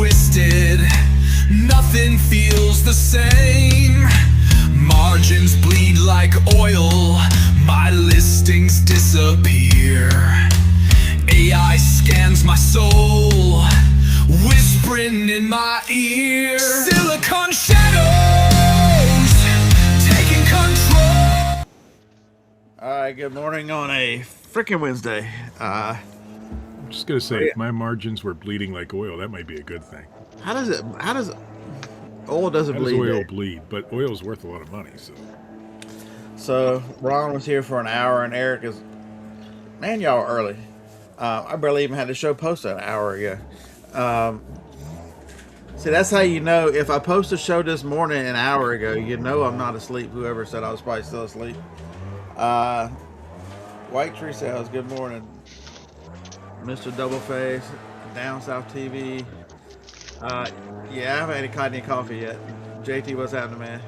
twisted, nothing feels the same. Margins bleed like oil, my listings disappear. AI scans my soul, whispering in my ear. Silicon shadows taking control. Alright, good morning on a freaking Wednesday. I'm just gonna say, if my margins were bleeding like oil, that might be a good thing. How does oil doesn't How does bleed? oil Dave? bleed? But oil's worth a lot of money, so. So Ron was here for an hour, and Eric is, man, y'all are early. I barely even had the show posted an hour ago. See, that's how you know. If I post a show this morning an hour ago, you know I'm not asleep. Whoever said I was probably still asleep. White Tree Sales, good morning. Mr. Doubleface, Down South TV. Yeah, I haven't had any coffee yet. JT, what's happening, man?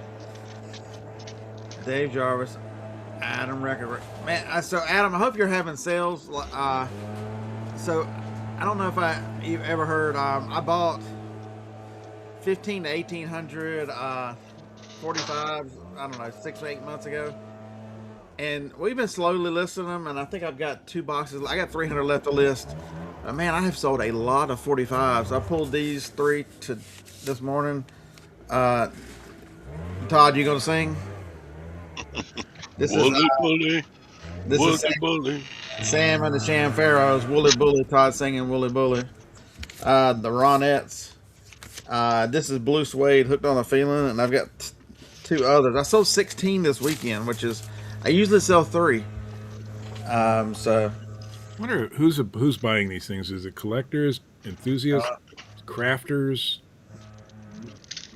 Dave Jarvis, Adam Record. Man, so Adam, I hope you're having sales. So I don't know if you've ever heard. I bought 15 to 1800 45s. I don't know, 6 or 8 months ago. And we've been slowly listing them, and I think I've got 2 boxes. I got 300 left to list. Man, I have sold a lot of 45s. I pulled these 3 to this morning. Todd, you gonna sing? This Wooly is Sam and the Sham Pharaohs. Wooly Bully. Todd singing Wooly Bully. The Ronettes. This is Blue Suede, Hooked on a Feeling, and I've got 2 others. I sold 16 this weekend, which is. I usually sell 3. So. I wonder who's buying these things. Is it collectors, enthusiasts, crafters?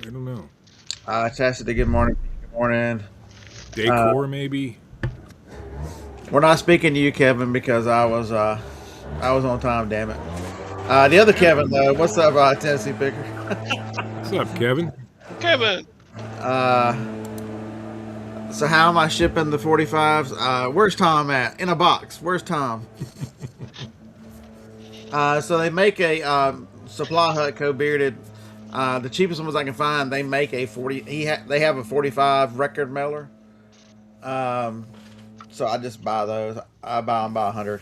I don't know. Chastity, good morning. Good morning. Decor, maybe. We're not speaking to you, Kevin, because I was on time. Damn it. The other Kevin, though. What's up, Tennessee Picker? What's up, Kevin? Kevin. So how am I shipping the 45s? Where's Tom at? In a box. Where's Tom? So they make a Supply Hut co-bearded. The cheapest ones I can find. They make a 40. They have a 45 record mailer. So I just buy those. I buy them by 100.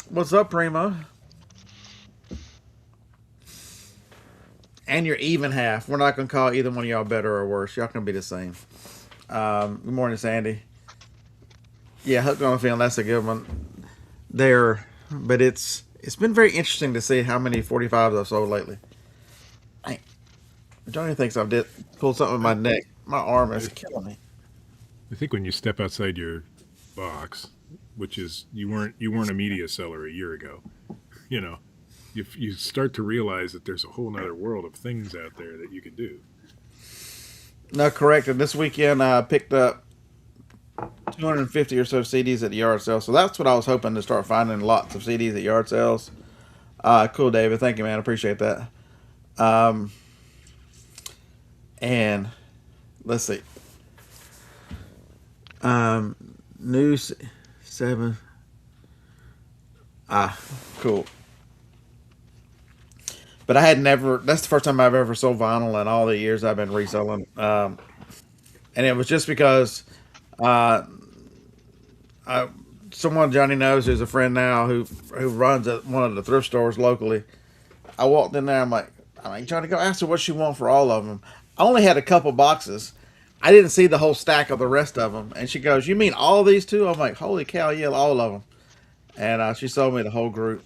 What's up, Primo? And you're even half. We're not gonna call either one of y'all better or worse. Y'all can be the same. Good morning, Sandy. Yeah, Hooked on a Feeling. That's a good one. But it's been very interesting to see how many 45s I've sold lately. Johnny thinks I've pulled something in my neck. My arm is killing me. I think when you step outside your box, which is you weren't a media seller a year ago, you know, you start to realize that there's a whole nother world of things out there that you can do. No, correct. And this weekend I picked up 250 or so CDs at the yard sale. So that's what I was hoping to start finding, lots of CDs at yard sales. Cool, David. Thank you, man. I appreciate that. And let's see. News 7. Cool. But I had never. That's the first time I've ever sold vinyl in all the years I've been reselling. And it was just because someone Johnny knows who's a friend now who runs at one of the thrift stores locally. I walked in there. I'm like, Johnny, go ask her what she wants for all of them. I only had a couple boxes. I didn't see the whole stack of the rest of them. And she goes, "You mean all these too?" I'm like, "Holy cow, yeah, all of them." And she sold me the whole group.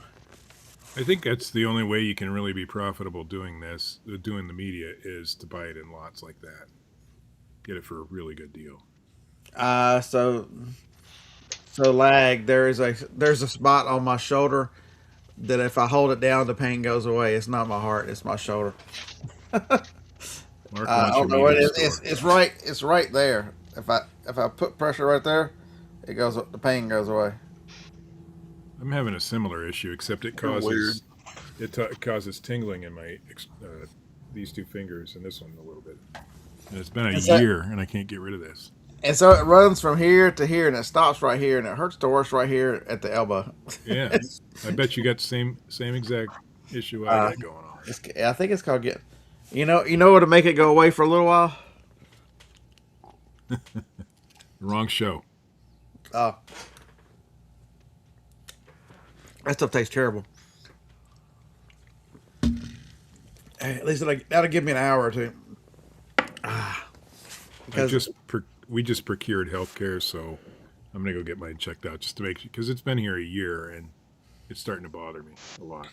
I think that's the only way you can really be profitable doing the media, is to buy it in lots like that. Get it for a really good deal. So lag. There's a spot on my shoulder that if I hold it down, the pain goes away. It's not my heart; it's my shoulder. Mark I don't know what it is. It's right there. If I put pressure right there, the pain goes away. I'm having a similar issue, except it causes tingling in my these 2 fingers and this one a little bit. And it's been a year, and I can't get rid of this. And so it runs from here to here, and it stops right here, and it hurts the worst right here at the elbow. Yeah, I bet you got the same exact issue I got going on. I think it's called get. You know what to make it go away for a little while. Wrong show. Oh, that stuff tastes terrible. At least that'll give me an hour or two. Because We just procured healthcare, so I'm gonna go get mine checked out just to make sure, because it's been here a year and it's starting to bother me a lot.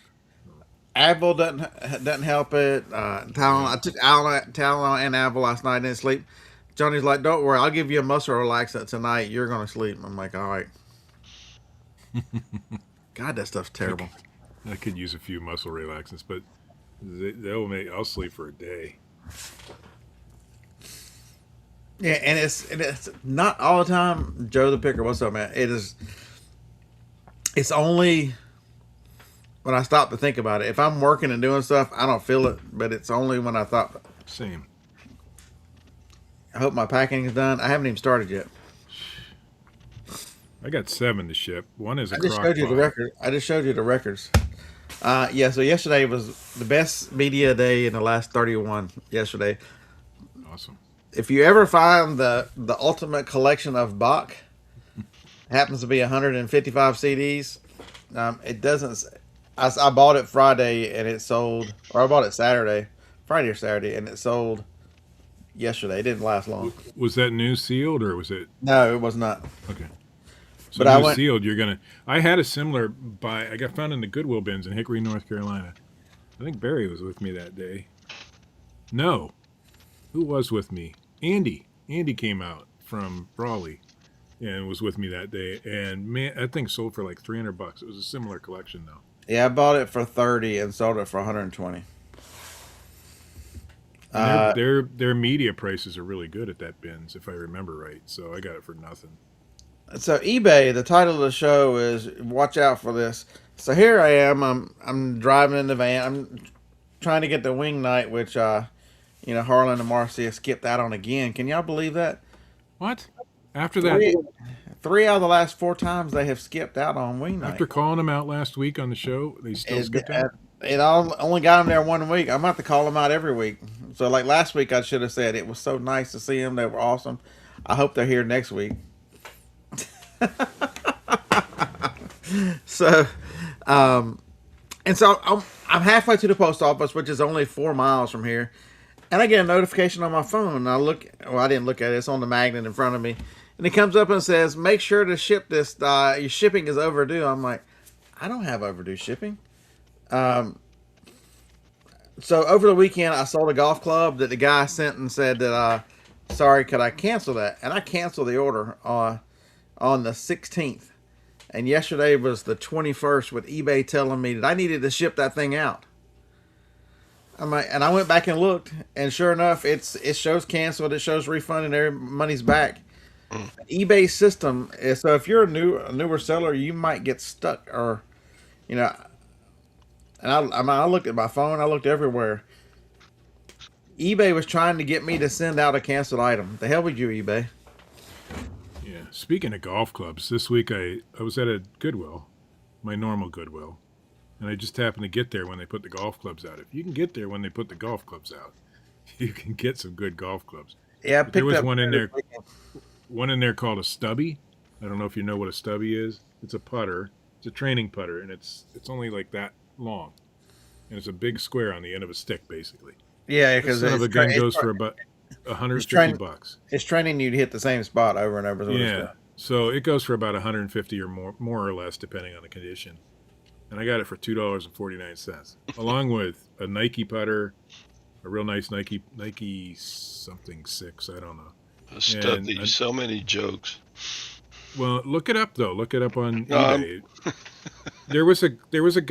Advil doesn't help it. Tylenol. I took Tylenol and Advil last night. Didn't sleep. Johnny's like, "Don't worry, I'll give you a muscle relaxant tonight. You're gonna sleep." I'm like, "All right." God, that stuff's terrible. I could use a few muscle relaxants, but I'll sleep for a day. Yeah, and it's not all the time. Joe the Picker, what's up, man? It's only when I stop to think about it. If I'm working and doing stuff, I don't feel it, but it's only when I thought. Same. I hope my packing is done. I haven't even started yet. I got 7 to ship. One is a I just crock showed you the pot. record. I just showed you the records. Yeah, so yesterday was the best media day in the last 31. Yesterday, Awesome. if you ever find the ultimate collection of Bach, happens to be 155 CDs. It doesn't. I bought it Friday and it sold, or I bought it Friday or Saturday, and it sold yesterday. It didn't last long. Was that new sealed or was it? No, it was not. Okay. So But I new went- sealed, I had a similar I got found in the Goodwill bins in Hickory, North Carolina. I think Barry was with me that day. No. Who was with me? Andy. Andy came out from Raleigh and was with me that day. And man, that thing sold for like $300. It was a similar collection though. Yeah, I bought it for 30 and sold it for 120. And their media prices are really good at that bins, if I remember right. So I got it for nothing. So eBay, the title of the show is "Watch Out for This." So here I am. I'm driving in the van. I'm trying to get the wing night, which Harlan and Marcia skipped out on again. Can y'all believe that? What? After that, Three out of the last 4 times they have skipped out on wing night. after calling them out last week on the show, they still skipped out? It only got them there 1 week. I'm about to call them out every week. So like last week, I should have said it was so nice to see them. They were awesome. I hope they're here next week. So, and so I'm halfway to the post office, which is only 4 miles from here, and I get a notification on my phone. And I didn't look at it. It's on the magnet in front of me, and it comes up and says, "Make sure to ship this. Your shipping is overdue." I'm like, I don't have overdue shipping. So over the weekend, I sold a golf club that the guy sent and said that, sorry, could I cancel that? And I canceled the order on the 16th. And yesterday was the 21st with eBay telling me that I needed to ship that thing out. I'm like, and I went back and looked, and sure enough, it shows canceled. It shows refunded. Their money's back. eBay system is, so if you're a newer seller, you might get stuck, or and I looked at my phone. I looked everywhere. eBay was trying to get me to send out a canceled item. The hell with you, eBay. Yeah. Speaking of golf clubs, this week I was at a Goodwill, my normal Goodwill, and I just happened to get there when they put the golf clubs out. If you can get there when they put the golf clubs out, you can get some good golf clubs. Yeah, There was one in there called a stubby. I don't know if you know what a stubby is. It's a putter. It's a training putter, and it's only like that long, and it's a big square on the end of a stick, basically. Yeah, This because son of a gun goes for about $150. It's training you to hit the same spot over and over. is what it's Yeah, doing. so it goes for about 150 or more or less, depending on the condition. And I got it for $2.49, along with a Nike putter, a real nice Nike something 6. I don't know. The stuff that you so many jokes. Well, look it up though. Look it up on No, eBay. There is a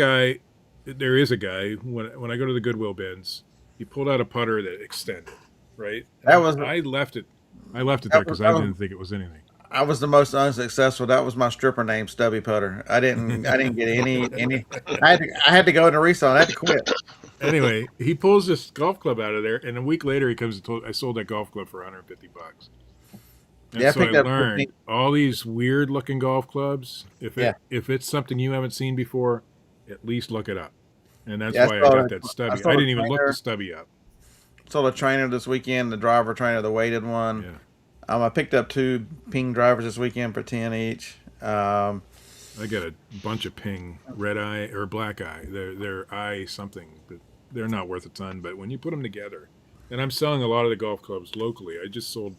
guy. When I go to the Goodwill bins, he pulled out a putter that extended. Right. I left it there because I didn't think it was anything. I was the most unsuccessful. That was my stripper name, Stubby Putter. I didn't get any. I had to go into resale. I had to quit. Anyway, he pulls this golf club out of there, and a week later he comes and told I sold that golf club for $150. And Yeah, I so picked I up learned 15. all these weird looking golf clubs. If it's something you haven't seen before, at least look it up. and that's Yeah, why I got that I stubby. saw I the didn't even look the trainer. stubby up. Saw the trainer this weekend. The driver trainer, the weighted one. Yeah, I picked up 2 ping drivers this weekend for 10 each. I got a bunch of ping red eye or black eye. They're eye something, but they're not worth a ton. But when you put them together, and I'm selling a lot of the golf clubs locally. I just sold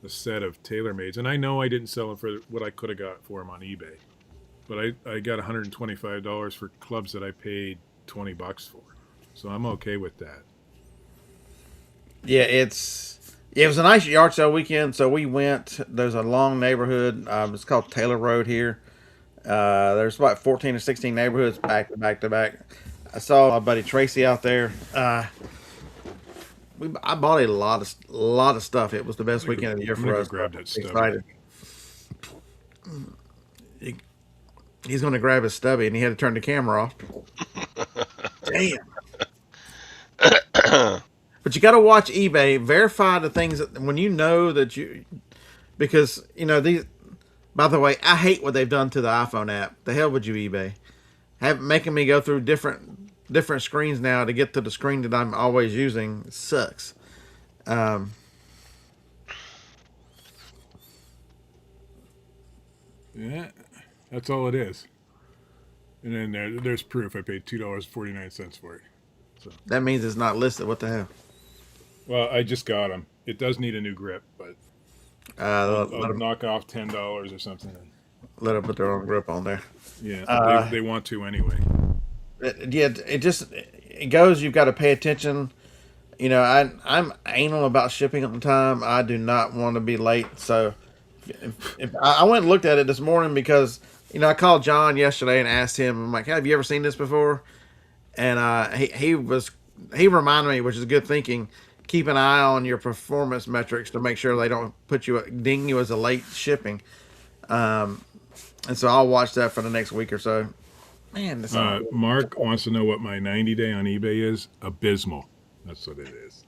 a set of TaylorMades, and I know I didn't sell them for what I could have got for them on eBay, but I got $125 for clubs that I paid $20 for, so I'm okay with that. Yeah, it was a nice yard sale weekend. So we went. There's a long neighborhood. It's called Taylor Road here. There's about 14 or 16 neighborhoods back to back to back. I saw my buddy Tracy out there. I bought a lot of stuff. It was the best weekend of the year I'm gonna for go us. grab that stubby. Excited. He's going to grab his stubby, and he had to turn the camera off. Damn. But you got to watch eBay. Verify the things that, when you know that you, because you know these. By the way, I hate what they've done to the iPhone app. The hell would you, eBay? Making me go through different screens now to get to the screen that I'm always using. It sucks. Yeah, that's all it is. And then there's proof. I paid $2.49 for it. So, That means it's not listed. What the hell? well, I just got them. It does need a new grip, but I'll knock off $10 or something. Let them put their own grip on there. Yeah, they want to anyway. It goes. You've got to pay attention. You know, I'm anal about shipping on time. I do not want to be late. So, if I went and looked at it this morning because you know I called John yesterday and asked him. I'm like, hey, have you ever seen this before? And he reminded me, which is good thinking. Keep an eye on your performance metrics to make sure they don't ding you as a late shipping. And so I'll watch that for the next week or so. Man, this Mark wants to know what my 90-day on eBay is. Abysmal. That's what it is.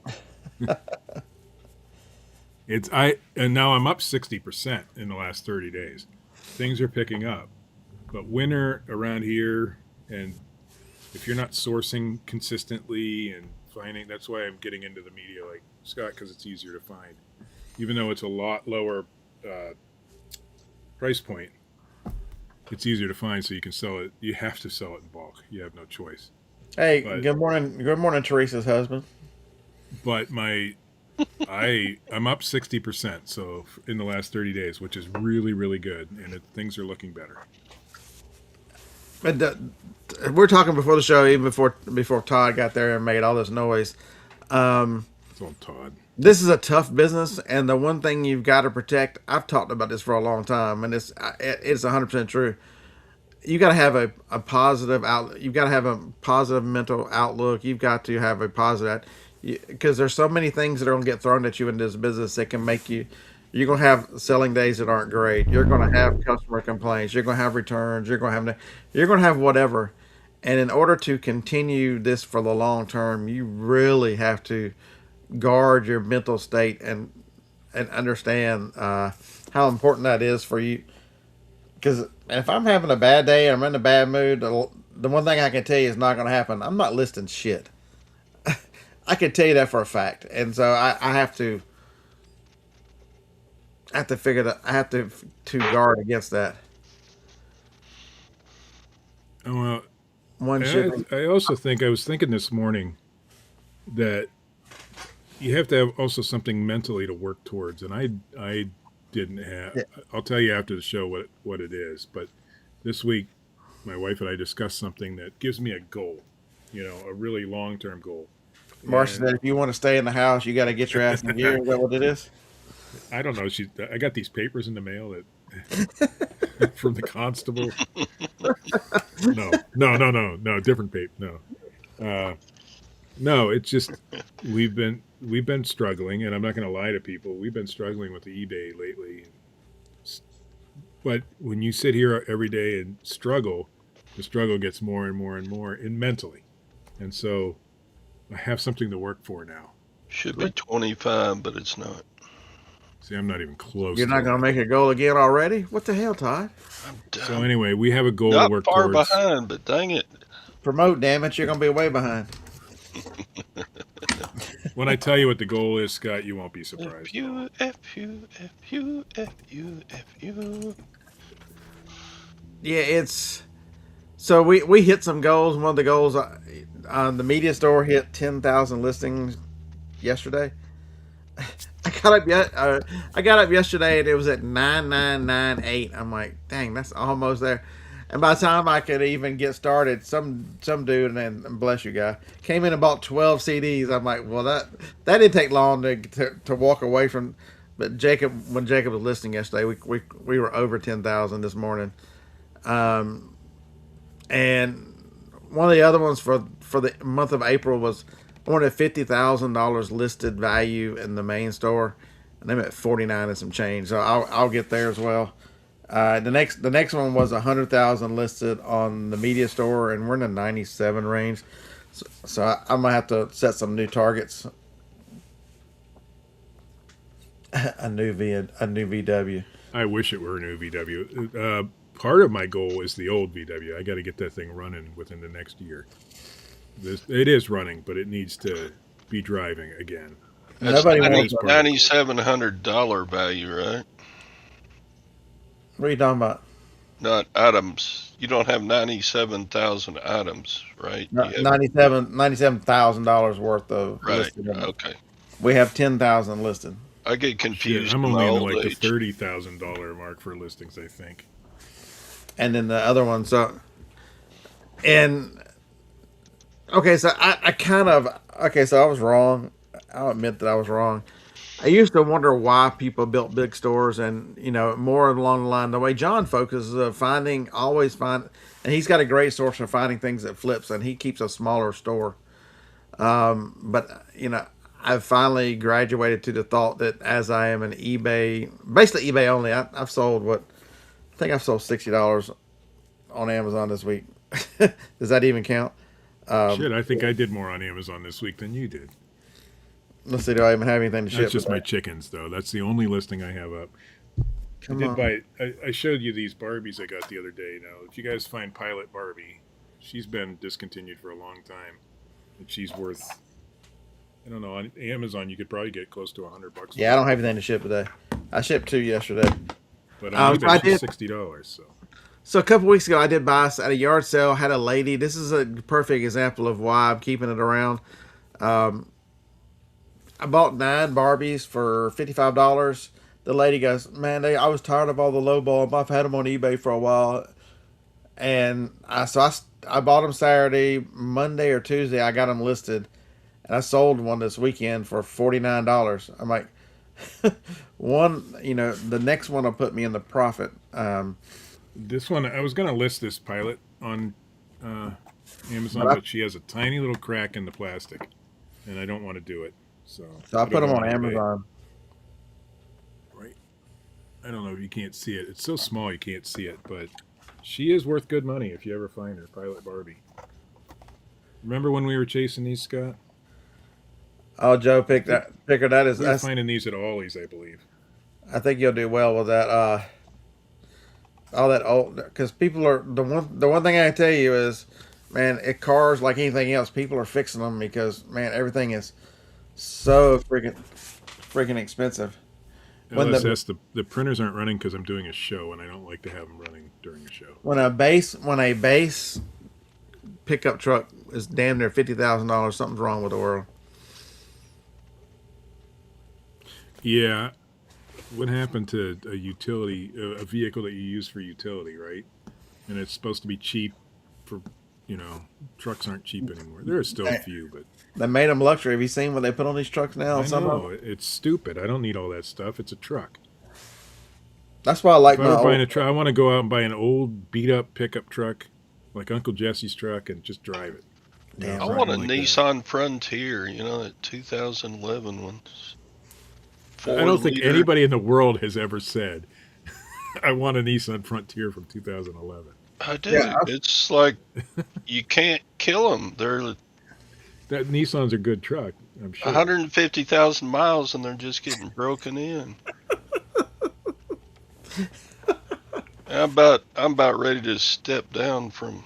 And now I'm up 60% in the last 30 days. Things are picking up. But winter around here, and if you're not sourcing consistently and finding, that's why I'm getting into the media like Scott, because it's easier to find. Even though it's a lot lower price point, it's easier to find, so you can sell it. You have to sell it in bulk. You have no choice. Hey, good morning, Teresa's husband. But I'm up 60%. So in the last 30 days, which is really, really good, and things are looking better. But we're talking before the show, even before Todd got there and made all this noise. It's all Todd. This is a tough business, and the one thing you've got to protect. I've talked about this for a long time, and it's 100% true. You got to have a positive outlook. You've got to have a positive mental outlook. You've got to have a positive, because there's so many things that are going to get thrown at you in this business that can make you. You're going to have selling days that aren't great. You're going to have customer complaints. You're going to have returns. You're going to have whatever. And in order to continue this for the long term, you really have to guard your mental state and understand how important that is for you. Because if I'm having a bad day and I'm in a bad mood, the one thing I can tell you is not going to happen. I'm not listing shit. I can tell you that for a fact. And so I have to figure that. I have to guard against that. Well, I also think, I was thinking this morning that you have to have also something mentally to work towards, and I didn't have. Yeah. I'll tell you after the show what it is. But this week, my wife and I discussed something that gives me a goal, a really long-term goal. Marcia said, if you want to stay in the house, you got to get your ass in gear. Is that what it is? I don't know. I got these papers in the mail that from the constable. No, different paper. No, it's just we've been struggling, and I'm not going to lie to people. We've been struggling with the eBay lately. But when you sit here every day and struggle, the struggle gets more and more and more mentally. And so I have something to work for now. Should be 25, but it's not. See, I'm not even close. You're not going to make a goal again already? What the hell, Todd? So anyway, we have a goal not to work far towards. Behind, but dang it. Promote, damn it! You're gonna be way behind. When I tell you what the goal is, Scott, you won't be F surprised. you, F you, F you, F you, F you. Yeah, it's so we hit some goals. One of the goals, the media store hit 10,000 listings yesterday. I got up yesterday and it was at 9998. I'm like, dang, that's almost there. And by the time I could even get started, some dude and bless you guy came in and bought 12 CDs. I'm like, well that didn't take long to walk away from. But when Jacob was listening yesterday, we were over 10,000 this morning. And one of the other ones for the month of April was $150,000 listed value in the main store, and I'm at 49 and some change. So I'll get there as well. The next one was 100,000 listed on the media store, and we're in the 97 range. So I'm gonna have to set some new targets. a new VW. I wish it were a new VW. Part of my goal is the old VW. I got to get that thing running within the next year. It is running, but it needs to be driving again. That's Nobody wants $9,700 value, right? What are you talking about? Not items. You don't have 97,000 items, right? You have, $97,000 worth of right. listed. Okay. We have 10,000 listed. I get confused. Shit, I'm in only my in the, old like the age. $30,000 mark for listings, I think. And then the other one, so okay, so so I was wrong. I'll admit that I was wrong. I used to wonder why people built big stores, and more along the line the way John focuses of always find, and he's got a great source for finding things that flips, and he keeps a smaller store. But I've finally graduated to the thought that as I am an eBay, basically eBay only, I've sold I think I've sold $60 on Amazon this week. Does that even count? Shit, I think I did more on Amazon this week than you did. Let's see, do I even have anything to ship? That's just today? my chickens, though. That's the only listing I have up. Come I on. did buy. I showed you these Barbies I got the other day. Now, if you guys find Pilot Barbie, she's been discontinued for a long time, and she's worth. I don't know. On Amazon, you could probably get close to $100. Yeah, I don't have anything to ship today. I shipped 2 yesterday. But on I eBay, she's did. $60. So So a couple weeks ago, I did buy at a yard sale. Had a lady. This is a perfect example of why I'm keeping it around. I bought 9 Barbies for $55. The lady goes, "Man, I was tired of all the low ball. I've had them on eBay for a while." And I bought them Saturday, Monday or Tuesday. I got them listed, and I sold one this weekend for $49. I'm like, the next one will put me in the profit. this one, I was gonna list this Pilot on Amazon, but she has a tiny little crack in the plastic, and I don't want to do it. So I put them on eBay. Amazon. Right. I don't know if you can't see it. It's so small you can't see it, but she is worth good money if you ever find her, Pilot Barbie. Remember when we were chasing these, Scott? Oh, Joe, pick her. That is. We were finding these at Ollie's, I believe. I think you'll do well with that. All that old, because people are the one thing I can tell you is, man, cars like anything else, people are fixing them because man, everything is so freaking expensive. When LSS, the printers aren't running because I'm doing a show, and I don't like to have them running during a show. when a base pickup truck is damn near $50,000, something's wrong with the world. Yeah. What happened to a utility, a vehicle that you use for utility, right? And it's supposed to be cheap for, trucks aren't cheap anymore. There are still a few, but They made them luxury. Have you seen what they put on these trucks now? I know it's stupid. I don't need all that stuff. It's a truck. That's why I like If I were buying a truck, I want to go out and buy an old beat up pickup truck, like Uncle Jesse's truck, and just drive it. Damn I right. want a like that. Nissan Frontier, that 2011 one. I don't think 4-liter. anybody in the world has ever said, I want a Nissan Frontier from 2011. I do. Yeah, It's like you can't kill them. They're That Nissan's a good truck, I'm sure. 150,000 miles and they're just getting broken in. I'm about ready to step down from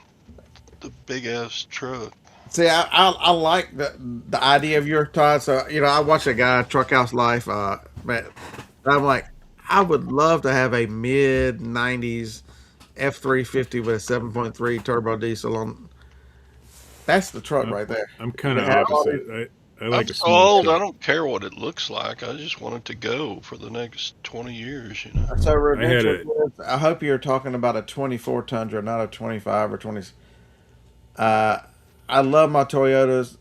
want the big ass truck. See, I like the idea of your Todd. So I watch a guy Truckhouse Life. Man, I'm like, I would love to have a mid '90s F-350 with a 7.3 turbo diesel on. That's the truck I'm, right there. I'm kind To of have all these- opposite. I I'm like a so small old, I truck. don't care what it looks like. I just want it to go for the next 20 years, you know. So I had Redemption, a I hope you're talking about a 24 Tundra, not a 25 or 20. Uh, I love my Toyotas.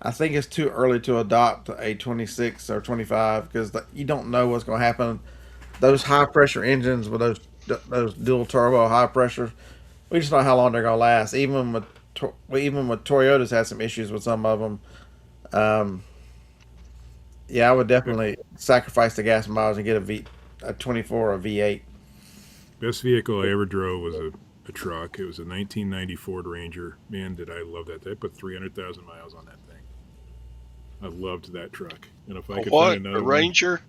I think it's too early to adopt a 26 or 25 because you don't know what's going to happen. Those high pressure engines with those dual turbo high pressure, we just know how long they're going to last. Even with Toyotas had some issues with some of them. Um, yeah, I would definitely sacrifice the gas miles and get a 24 or a V8. best vehicle I ever drove was a truck. It was a 1990 Ford Ranger. Man, did I love that. I put 300,000 miles on that thing. I loved that truck. And if I A could what? find A another Ranger?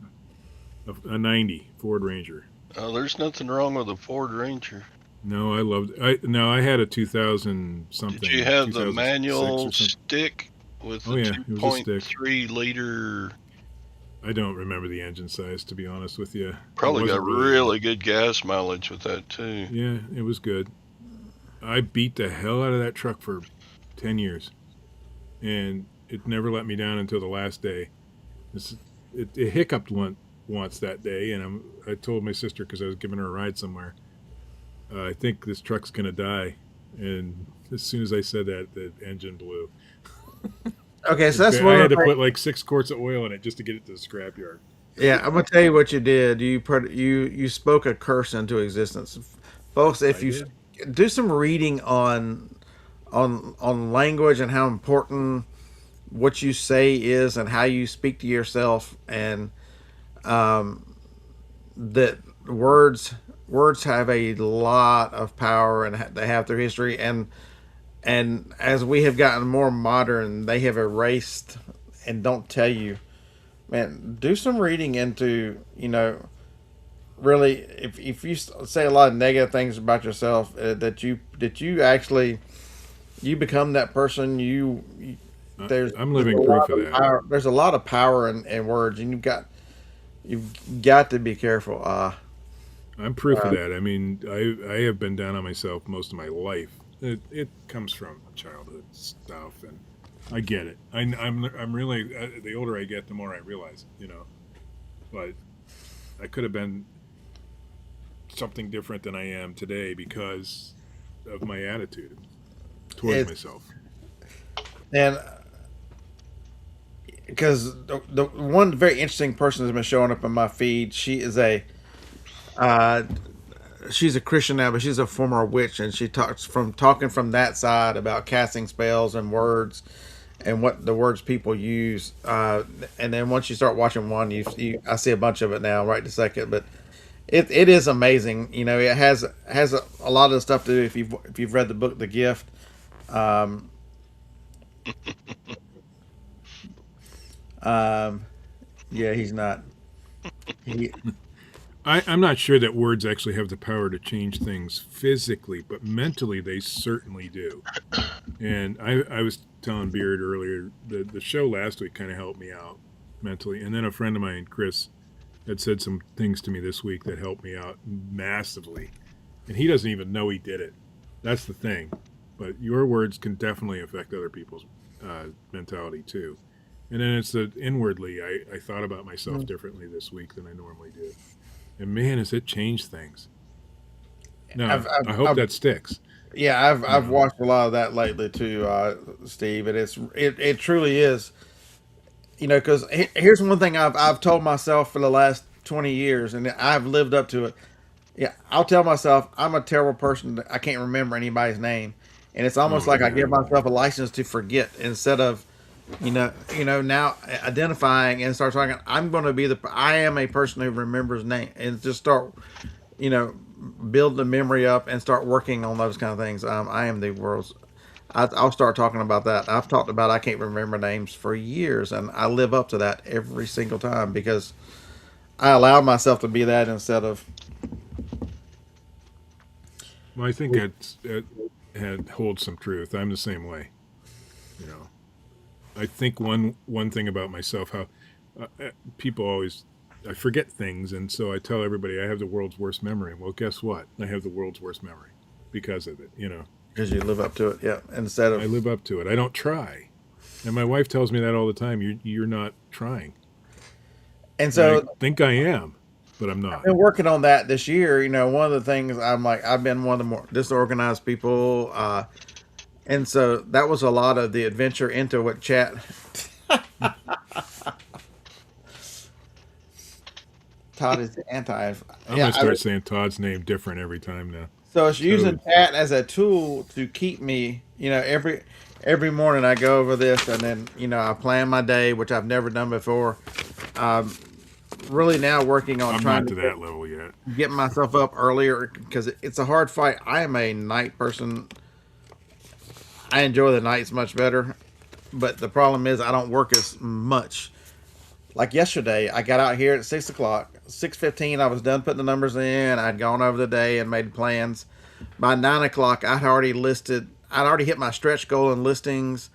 one, a 90 Ford Ranger. Oh, there's nothing wrong with a Ford Ranger. No, I loved. I had a 2000 something, Did you have the 2006 manual or something. stick with Oh the yeah, it was a stick. 2.3 liter? I don't remember the engine size, to be honest with you. It Probably got wasn't really. really good gas mileage with that too. Yeah, it was good. I beat the hell out of that truck for 10 years, and it never let me down until the last day. It hiccuped once that day, and I told my sister because I was giving her a ride somewhere. I think this truck's gonna die, and as soon as I said that, the engine blew. Okay, so that's I one had of to the put like 6 quarts of oil in it just to get it to the scrapyard. Yeah, I'm gonna tell you what you did. You spoke a curse into existence, folks. If I you did. do some reading on language and how important what you say is and how you speak to yourself, and that words have a lot of power and they have their history, and as we have gotten more modern, they have erased and don't tell you. Man, do some reading into really if you say a lot of negative things about yourself, that you actually you become that person. I'm There's living a proof lot of of that. power. There's a lot of power in words, and you've got to be careful. I'm proof of that. I mean, I have been down on myself most of my life. It comes from childhood stuff, and I get it. I'm really the older I get, the more I realize it. But I could have been something different than I am today because of my attitude towards It, myself. and because the one very interesting person has been showing up in my feed. Uh, she's a Christian now, but she's a former witch, and she talking from that side about casting spells and words and what the words people use. And then once you start watching one, I see a bunch of it now right this second, but it is amazing. It has a lot of the stuff to do if you've read the book The Gift. Um, yeah, he's not. He, I'm not sure that words actually have the power to change things physically, but mentally they certainly do. And I was telling Beard earlier, the show last week kind of helped me out mentally. And then a friend of mine, Chris, had said some things to me this week that helped me out massively. And he doesn't even know he did it. That's the thing. But your words can definitely affect other people's mentality too. And then it's the inwardly, I thought about myself differently this week than I normally do. And man, has it changed things. No, I hope that sticks. yeah, I've watched a lot of that lately too, Steve, and it truly is. Because here's one thing I've told myself for the last 20 years, and I've lived up to it. Yeah, I'll tell myself I'm a terrible person. I can't remember anybody's name, and it's almost Oh, like I yeah. give myself a license to forget instead of, now identifying and start talking. I am a person who remembers name, and just start, you know, build the memory up and start working on those kind of things. I am the world's. I'll start talking about that. I've talked about I can't remember names for years, and I live up to that every single time because I allow myself to be that instead of. Well, I think holds some truth. I'm the same way. You know, I think one thing about myself, how people always, I forget things, and so I tell everybody I have the world's worst memory. Well, guess what? I have the world's worst memory because of it. You know, Because you live up to it, yeah. Instead of I live up to it. I don't try, and my wife tells me that all the time. You're not trying. and so I think I am, but I'm not. I've been working on that this year. You know, one of the things I've been one of the more disorganized people, and so that was a lot of the adventure into what chat. Todd is anti. I'm gonna start saying Todd's name different every time now. So it's using chat as a tool to keep me, you know, every morning I go over this and then, you know, I plan my day, which I've never done before. Really now working on I'm trying not to that level yet. get myself up earlier because it's a hard fight. I am a night person. I enjoy the nights much better, but the problem is I don't work as much. Like yesterday, I got out here at 6 o'clock. 6:15, I was done putting the numbers in. I'd gone over the day and made plans. By 9 o'clock, I'd already hit my stretch goal in listings.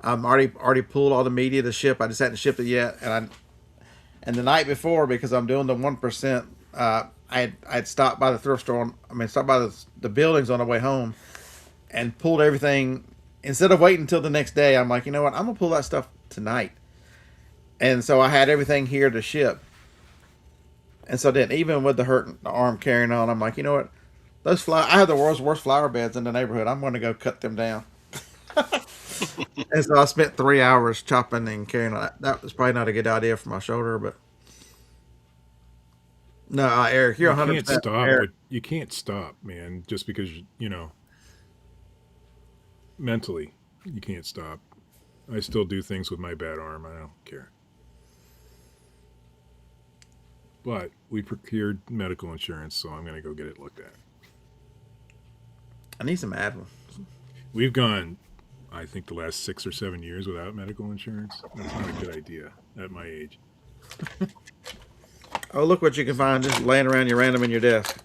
I'm already pulled all the media to ship. I just hadn't shipped it yet. And the night before, because I'm doing the 1%, I'd stopped by the thrift store. Stopped by the buildings on the way home and pulled everything. Instead of waiting until the next day, I'm like, you know what? I'm gonna pull that stuff tonight. And so I had everything here to ship. And so then, even with the hurt arm carrying on, I'm like, you know what? I have the world's worst flower beds in the neighborhood. I'm going to go cut them down. And so I spent 3 hours chopping and carrying on. That was probably not a good idea for my shoulder, but no, Eric, you're 100%. Can't stop. Eric. You can't stop, man. Just because you know, mentally, you can't stop. I still do things with my bad arm. I don't care. But we procured medical insurance, so I'm going to go get it looked at. I need some Advil. We've gone, I think, the last 6 or 7 years without medical insurance. That's not a good idea at my age. Oh, look what you can find just laying around your random in your desk.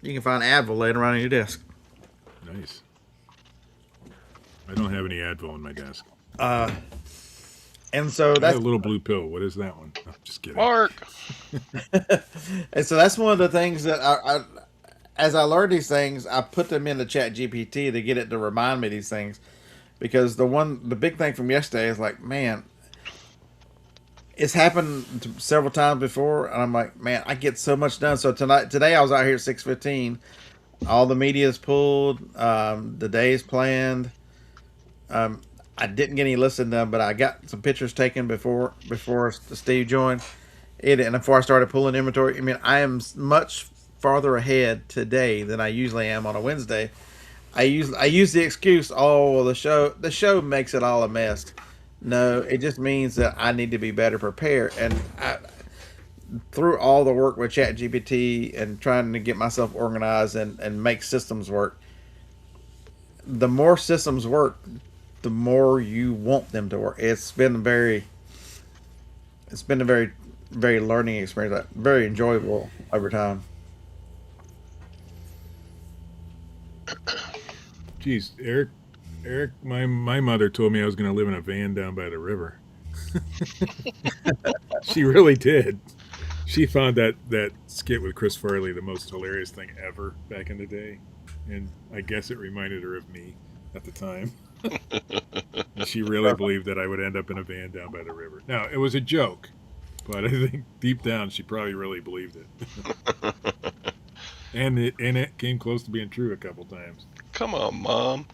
You can find Advil laying around on your desk. Nice. I don't have any Advil on my desk. And so I that's have a little blue pill. What is that one? Oh, just kidding. Mark. and so that's one of the things that as I learned these things, I put them into Chat GPT to get it to remind me these things. Because the big thing from yesterday is like, man, it's happened several times before, and I'm like, man, I get so much done. So today I was out here at 6:15. All the media is pulled. The day is planned. I didn't get any listing done, but I got some pictures taken before Steve joined it, and before I started pulling inventory. I mean, I am much farther ahead today than I usually am on a Wednesday. I use the excuse, oh, well, the show makes it all a mess. No, it just means that I need to be better prepared. And through all the work with ChatGPT and trying to get myself organized and make systems work, the more systems work, the more you want them to work. It's been a very, very learning experience, very enjoyable over time. Geez, Eric, my mother told me I was going to live in a van down by the river. She really did. She found that skit with Chris Farley the most hilarious thing ever back in the day, and I guess it reminded her of me at the time. And she really believed that I would end up in a van down by the river. Now, it was a joke, but I think deep down she probably really believed it. and it came close to being true a couple times. Come on, Mom.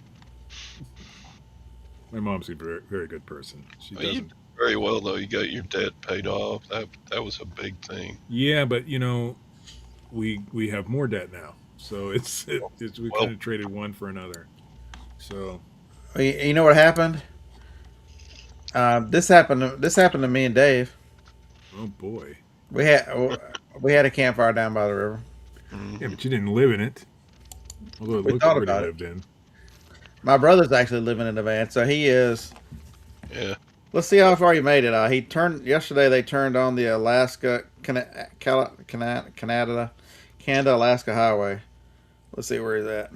My mom's a very, very good person. She Well, you doesn't. did very well, though. You got your debt paid off. That was a big thing. Yeah, but you know, we have more debt now, so it's we Well- kind of traded one for another. So You know what happened? This happened to me and Dave. oh boy, We had a campfire down by the river. yeah, but you didn't live in it. Although it We looked thought pretty about it. lived in. My brother's actually living in the van, so he is. Yeah. Let's see how far he made it. He turned yesterday. They turned on the Alaska Canada Alaska Highway. Let's see where he's at.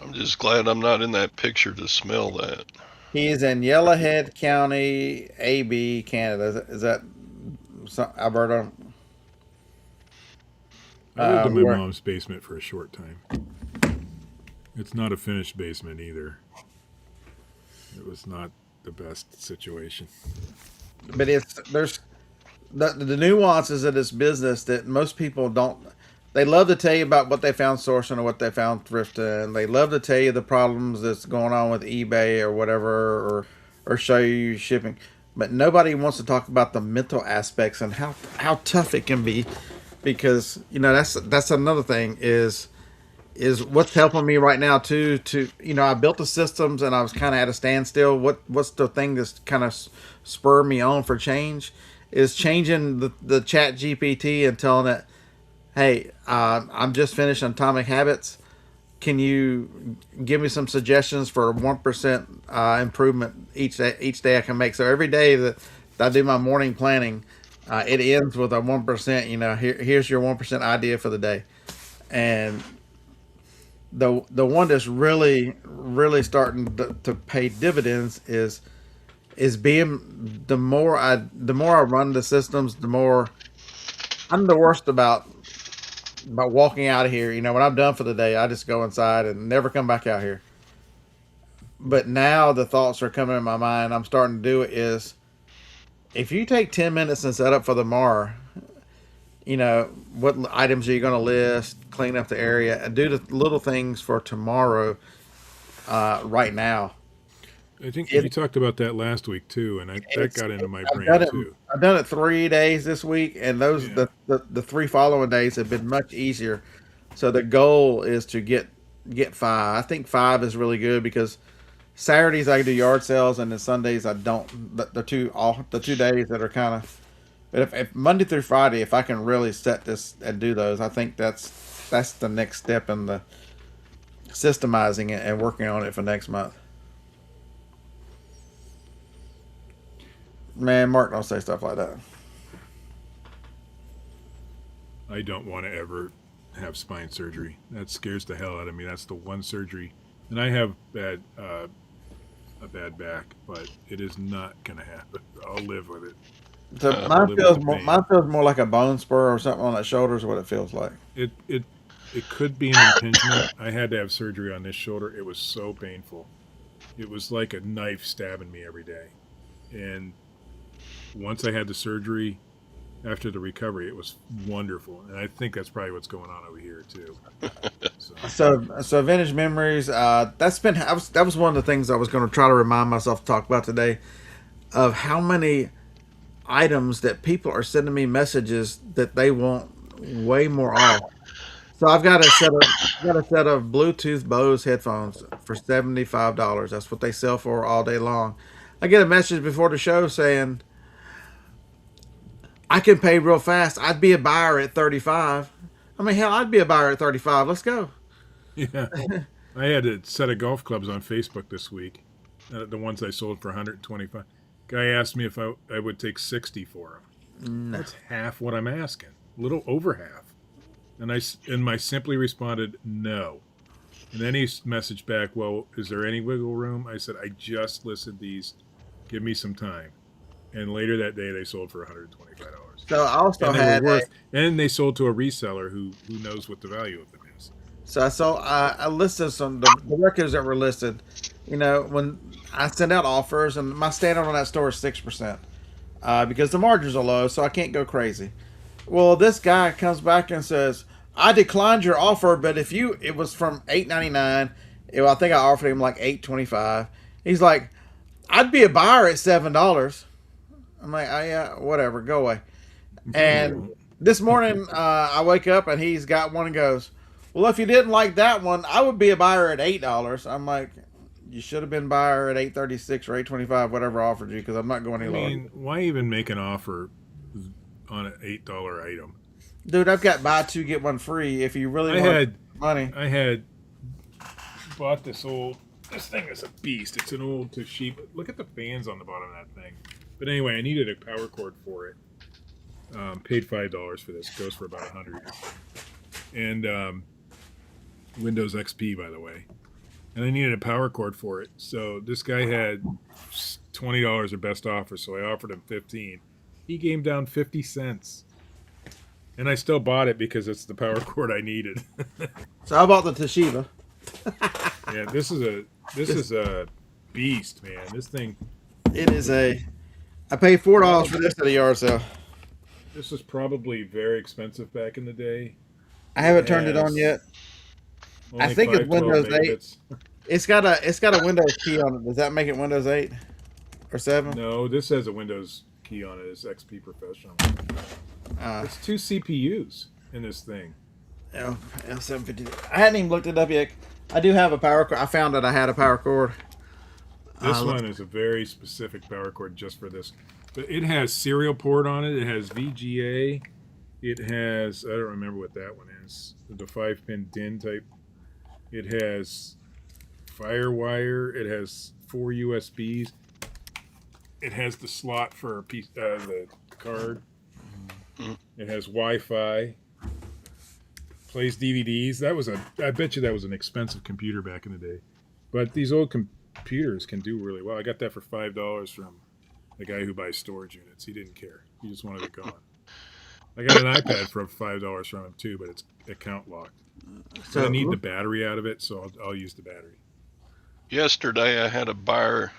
I'm just glad I'm not in that picture to smell that. He is in Yellowhead County, AB, Canada. Is that Alberta? I lived in my Where? mom's basement for a short time. It's not a finished basement either. It was not the best situation. But there's the nuances of this business that most people don't. They love to tell you about what they found sourcing or what they found thrifting. They love to tell you the problems that's going on with eBay or whatever, or show you shipping. But nobody wants to talk about the mental aspects and how tough it can be, because that's another thing is what's helping me right now too. I built the systems and I was kind of at a standstill. What's the thing that's kind of spurred me on for change is changing the chat GPT and telling it, hey, I'm just finished Atomic Habits. Can you give me some suggestions for 1% improvement each day I can make? So every day that I do my morning planning, it ends with a 1%. Here's your 1% idea for the day, and the one that's really starting to pay dividends is being the more I run the systems, the more I'm the worst about walking out of here. When I'm done for the day, I just go inside and never come back out here. But now the thoughts are coming in my mind. I'm starting to do it is, if you take 10 minutes and set up for the tomorrow, what items are you going to list, clean up the area, and do the little things for tomorrow right now. I think you talked about that last week too, and that got into my brain too. I've done it 3 days this week, and those the 3 following days have been much easier. So the goal is to get 5. I think 5 is really good because Saturdays I do yard sales, and then Sundays I don't. The 2 days that are kind of. But if Monday through Friday, if I can really set this and do those, I think that's the next step in the systemizing it and working on it for next month. Man, Mark, don't say stuff like that. I don't want to ever have spine surgery. That scares the hell out of me. That's the one surgery, and I have a bad back, but it is not going to happen. I'll live with it. So mine feels more like a bone spur or something on that shoulder is what it feels like. It could be an impingement. I had to have surgery on this shoulder. It was so painful. It was like a knife stabbing me every day. And once I had the surgery, after the recovery, it was wonderful. And I think that's probably what's going on over here too. So vintage memories. That was one of the things I was going to try to remind myself to talk about today, of how many items that people are sending me messages that they want way more off. So I've got a set of Bluetooth Bose headphones for $75. That's what they sell for all day long. I get a message before the show saying, I can pay real fast. I'd be a buyer at 35. I mean, hell, I'd be a buyer at 35. Let's go. Yeah. I had a set of golf clubs on Facebook this week. The ones I sold for 125. Guy asked me if I would take 60 for them. No. That's half what I'm asking. A little over half. And I simply responded, no. And then he messaged back, well, is there any wiggle room? I said, I just listed these. Give me some time. And later that day, they sold for $125. So I also and they sold to a reseller who knows what the value of them is. So I listed the records that were listed. When I send out offers, and my standard on that store is 6%, because the margins are low, so I can't go crazy. Well, this guy comes back and says, I declined your offer, but it was from $8.99. I think I offered him like $8.25. He's like, I'd be a buyer at $7. I'm like, oh, yeah, whatever, go away. And this morning, I wake up and he's got one and goes, well, if you didn't like that one, I would be a buyer at $8. I'm like, you should have been buyer at $8.36 or $8.25, whatever I offered you, because I'm not going any lower. Why even make an offer on an $8 item? Dude, I've got buy 2 get 1 free if you really want money. I had bought this thing is a beast. It's an old Toshiba. Look at the fans on the bottom of that thing. But anyway, I needed a power cord for it. Paid $5 for this. Goes for about $100. And Windows XP, by the way, and I needed a power cord for it. So this guy had $20 or best offer, so I offered him 15. He came down 50 cents, and I still bought it because it's the power cord I needed. So I bought the Toshiba. Yeah, this is a beast, man. This thing. It is a. I paid $4 for this at a yard sale. This was probably very expensive back in the day. I haven't turned it on yet. I Only think it's 512 Windows 8. megabits. It's got a Windows key on it. Does that make it Windows 8 or 7? No, this has a Windows key on it. It's XP Professional. It's 2 CPUs in this thing. L750. I hadn't even looked it up yet. I do have a power cord. I found that I had a power cord. This one is a very specific power cord just for this. But it has serial port on it. It has VGA. It has, I don't remember what that one is. The 5-pin DIN type. It has FireWire. It has 4 USBs. It has the slot for a piece, the card. It has Wi-Fi. Plays DVDs. I bet you that was an expensive computer back in the day. But these old computers can do really well. I got that for $5 from the guy who buys storage units. He didn't care. He just wanted it gone. I got an iPad for $5 from him too, but it's account locked. So I need the battery out of it, so I'll use the battery. Yesterday, I had a buyer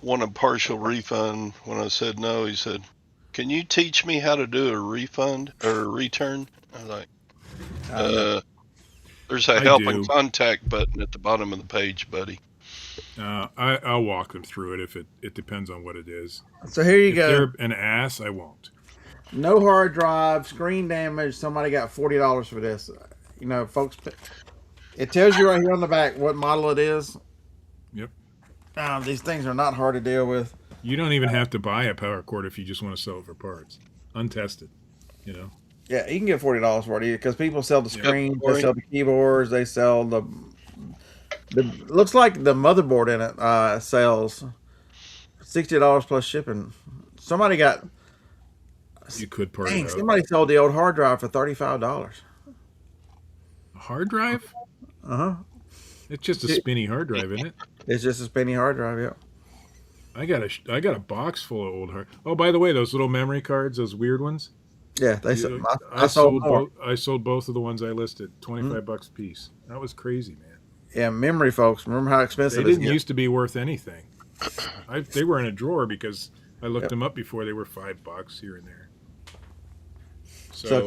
want a partial refund. When I said no, he said, "Can you teach me how to do a refund or a return?" I was like, "There's a help and contact button at the bottom of the page, buddy." I'll walk them through it if it depends on what it is. So here you go. If they're an ass, I won't. No hard drive, screen damage. Somebody got $40 for this. You know, folks, it tells you right here on the back what model it is. Yep. These things are not hard to deal with. You don't even have to buy a power cord if you just want to sell it for parts. Untested, you know. Yeah, you can get $40 for it because people sell the screens, they sell the keyboards, they sell the looks like the motherboard in it sells $60 plus shipping. Somebody got. You could part it out. Somebody sold the old hard drive for $35. A hard drive? It's just a spinny hard drive, isn't it? It's just a spinny hard drive, yeah. I got a box full of old hard. Oh, by the way, those little memory cards, those weird ones. Yeah, they sold. I sold both of the ones I listed, $25 a piece. That was crazy, man. Yeah, memory, folks. Remember how expensive they didn't used to be worth anything. They were in a drawer because I looked them up before. They were $5 here and there. So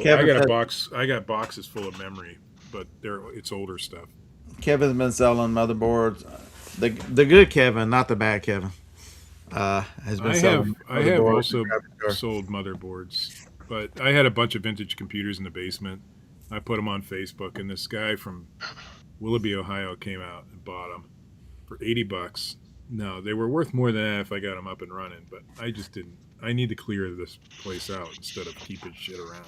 I got boxes full of memory, but it's older stuff. Kevin's been selling motherboards. The good Kevin, not the bad Kevin, has been selling. I have also sold motherboards, but I had a bunch of vintage computers in the basement. I put them on Facebook, and this guy from Willoughby, Ohio, came out and bought them for $80. No, they were worth more than that if I got them up and running, but I just didn't. I need to clear this place out instead of keeping shit around.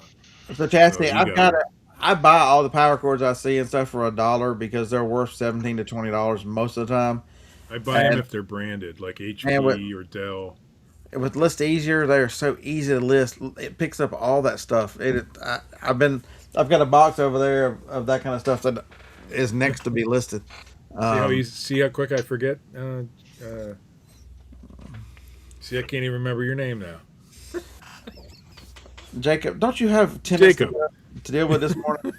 So Chastity, I buy all the power cords I see and stuff for $1 because they're worth $17 to $20 most of the time. I buy them if they're branded, like HP or Dell. With List Easier, they are so easy to list. It picks up all that stuff. I've got a box over there of that kind of stuff that is next to be listed. See how quick I forget? See, I can't even remember your name now. Jacob, don't you have tennis to deal with this morning?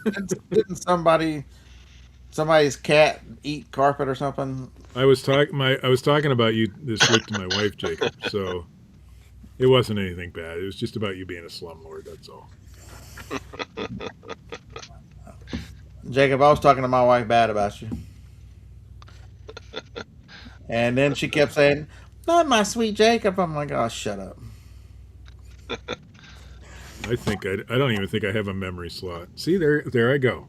Didn't somebody's cat eat carpet or something? I was talking about you this week to my wife, Jacob. So it wasn't anything bad. It was just about you being a slumlord. That's all. Jacob, I was talking to my wife bad about you, and then she kept saying, "Not my sweet Jacob." I'm like, "Oh, shut up." I don't even think I have a memory slot. See, there I go,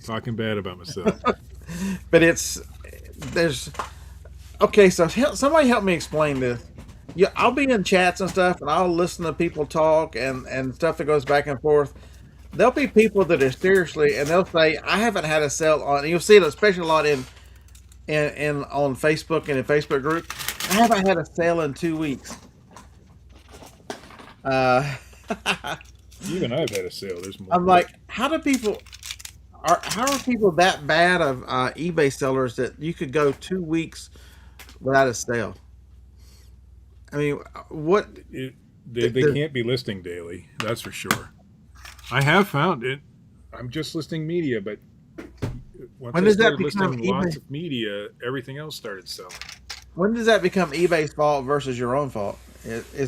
talking bad about myself. But okay. So somebody help me explain this. Yeah, I'll be in chats and stuff, and I'll listen to people talk and stuff that goes back and forth. There'll be people that are seriously, and they'll say, "I haven't had a sale on." And you'll see it especially a lot in on Facebook and in Facebook group. I haven't had a sale in 2 weeks. Even I've had a sale. There's more. I'm like, how do people? How are people that bad of eBay sellers that you could go 2 weeks without a sale? I mean, what? They can't be listing daily. That's for sure. I have found it. I'm just listing media, but once When I does that started become listing eBay? lots of media, everything else started selling. When does that become eBay's fault versus your own fault?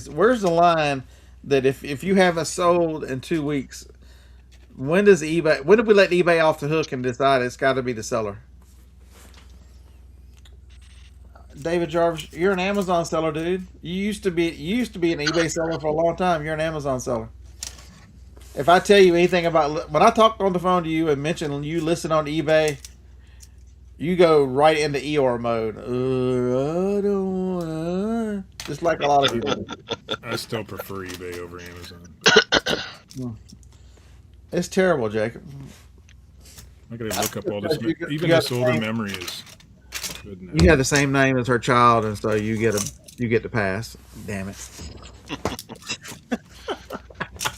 Where's the line that if you haven't sold in 2 weeks, when does eBay? When did we let eBay off the hook and decide it's got to be the seller? David Jarvis, you're an Amazon seller, dude. You used to be an eBay seller for a long time. You're an Amazon seller. If I tell you anything about when I talked on the phone to you and mentioned you listed on eBay, you go right into Eeyore mode. I don't wanna, just like a lot of people do. I still prefer eBay over Amazon. It's terrible, Jacob. I gotta look up all this. Because Even you got this the older same, memory is good now. you had the same name as her child, and so you get to pass. Damn it.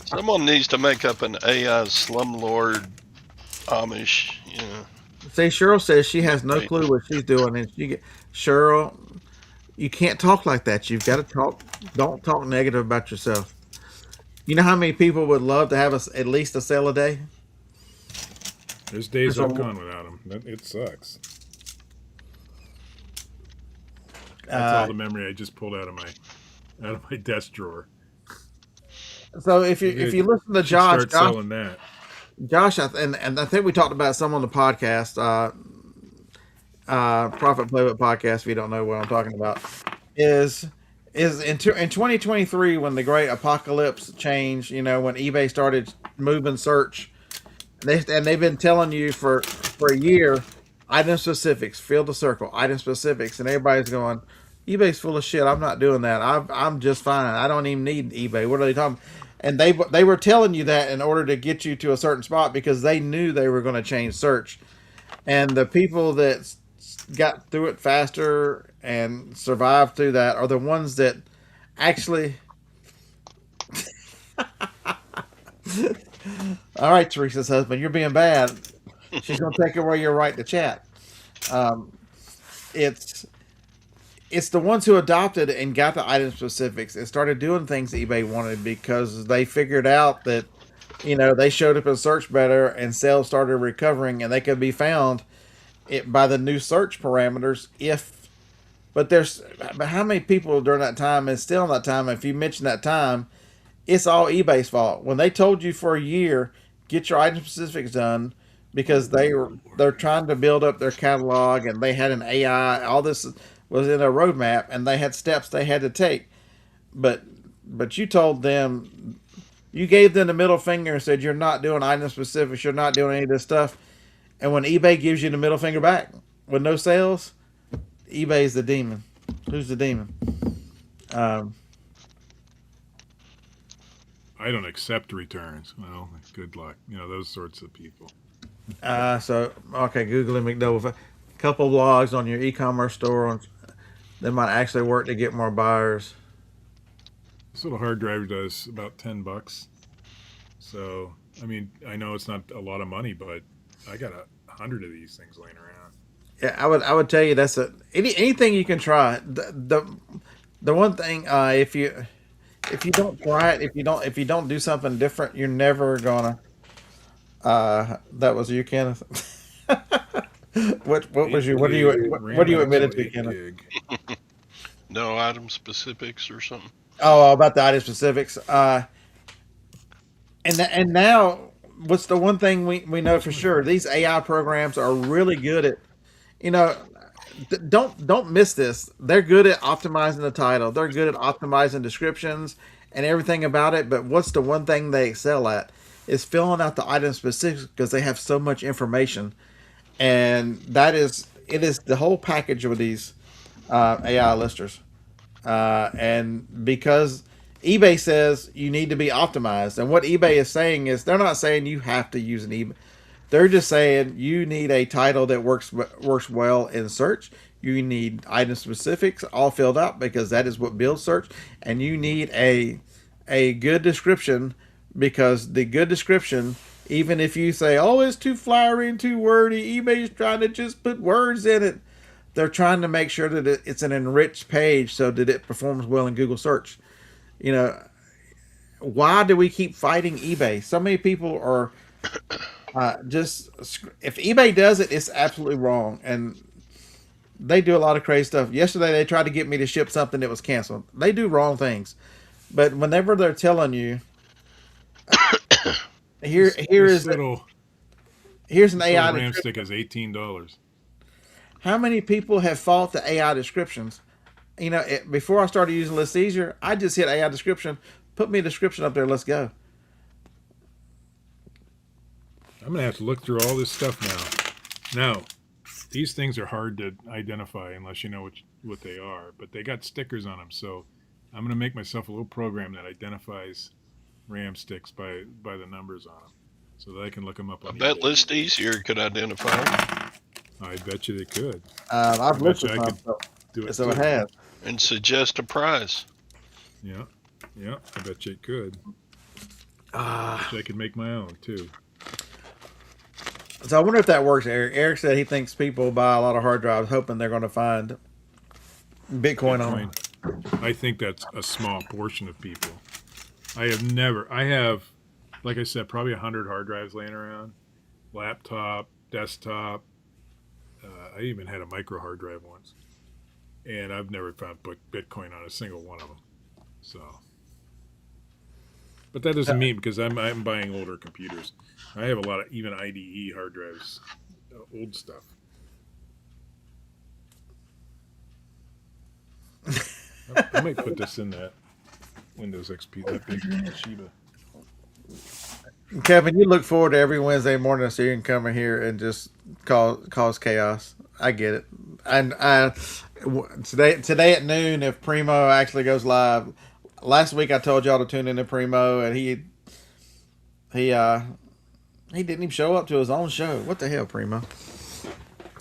Someone needs to make up an AI slumlord Amish. See, Cheryl says she has no clue what she's doing, and Cheryl. You can't talk like that. You've got to talk. Don't talk negative about yourself. You know how many people would love to have at least a sale a day? There's days There's I've a- gone without them. It sucks. That's all the memory I just pulled out of my desk drawer. So if you listen to Should Josh, start selling that. and I think we talked about some on the podcast, Profit Playbook podcast. If you don't know what I'm talking about, is in 2023 when the great apocalypse changed. You know when eBay started moving search, they've been telling you for a year, item specifics, field the circle, item specifics, and everybody's going, eBay's full of shit. I'm not doing that. I'm just fine. I don't even need eBay. What are they talking? And they were telling you that in order to get you to a certain spot because they knew they were going to change search. And the people that got through it faster and survived through that are the ones that actually. All right, Teresa's husband, you're being bad. She's going to take away your right to chat. Um, it's the ones who adopted and got the item specifics and started doing things eBay wanted because they figured out that they showed up in search better and sales started recovering and they could be found by the new search parameters but how many people during that time and still in that time, if you mention that time, it's all eBay's fault. When they told you for a year, get your item specifics done because they're trying to build up their catalog and they had an AI, all this was in a roadmap and they had steps they had to take. But you told them, you gave them the middle finger and said you're not doing item specifics, you're not doing any of this stuff. And when eBay gives you the middle finger back with no sales, eBay's the demon. Who's the demon? I don't accept returns. Well, good luck. Those sorts of people. Okay, Googling McDouble. A couple blogs on your e-commerce store that might actually work to get more buyers. This little hard drive does about $10. So, I mean, I know it's not a lot of money, but I got 100 of these things laying around. Yeah, I would tell you that's anything you can try. The one thing if you don't try it, if you don't do something different, you're never gonna. That was you, Kenneth. What was you? What do you admitted to, Kenneth? No item specifics or something. Oh, about the item specifics. And now, what's the one thing we know for sure? These AI programs are really good at, you know, don't miss this. They're good at optimizing the title. They're good at optimizing descriptions and everything about it. But what's the one thing they excel at is filling out the item specifics because they have so much information, and it is the whole package with these AI listers. And because eBay says you need to be optimized, and what eBay is saying is they're not saying you have to use an eBay. They're just saying you need a title that works well in search. You need item specifics all filled out because that is what builds search, and you need a good description because the good description Even if you say, "Oh, it's too flowery and too wordy," eBay's trying to just put words in it. They're trying to make sure that it's an enriched page so that it performs well in Google search. You know, why do we keep fighting eBay? So many people are just if eBay does it, it's absolutely wrong, and they do a lot of crazy stuff. Yesterday, they tried to get me to ship something that was canceled. They do wrong things, but whenever they're telling you, here here This is little here's an this AI little ram description. stick is $18. How many people have fought the AI descriptions? Before I started using List Easier, I just hit AI description, put me a description up there, let's go. I'm gonna have to look through all this stuff now. Now, these things are hard to identify unless you know what they are, but they got stickers on them, so I'm gonna make myself a little program that identifies RAM sticks by the numbers on them, so that I can look them up I on bet eBay. List Easier could identify them I bet you they could. I've bet looked you at I some, could do it so it too. has. and suggest a price. Yeah, yeah, I bet you it could. Ah. Bet you I could make my own too. So I wonder if that works, Eric. Eric said he thinks people buy a lot of hard drives hoping they're going to find Bitcoin on them. Bitcoin. I think that's a small portion of people. I have, like I said, probably 100 hard drives laying around, laptop, desktop. I even had a micro hard drive once, and I've never found Bitcoin on a single one of them. So, but that doesn't mean because I'm buying older computers. I have a lot of even IDE hard drives, old stuff. I might put this in that Windows XP, that big Toshiba. Kevin, you look forward to every Wednesday morning so you can come in here and just cause chaos. I get it. And today at noon, if Primo actually goes live, last week I told y'all to tune into Primo, and he didn't even show up to his own show. What the hell, Primo?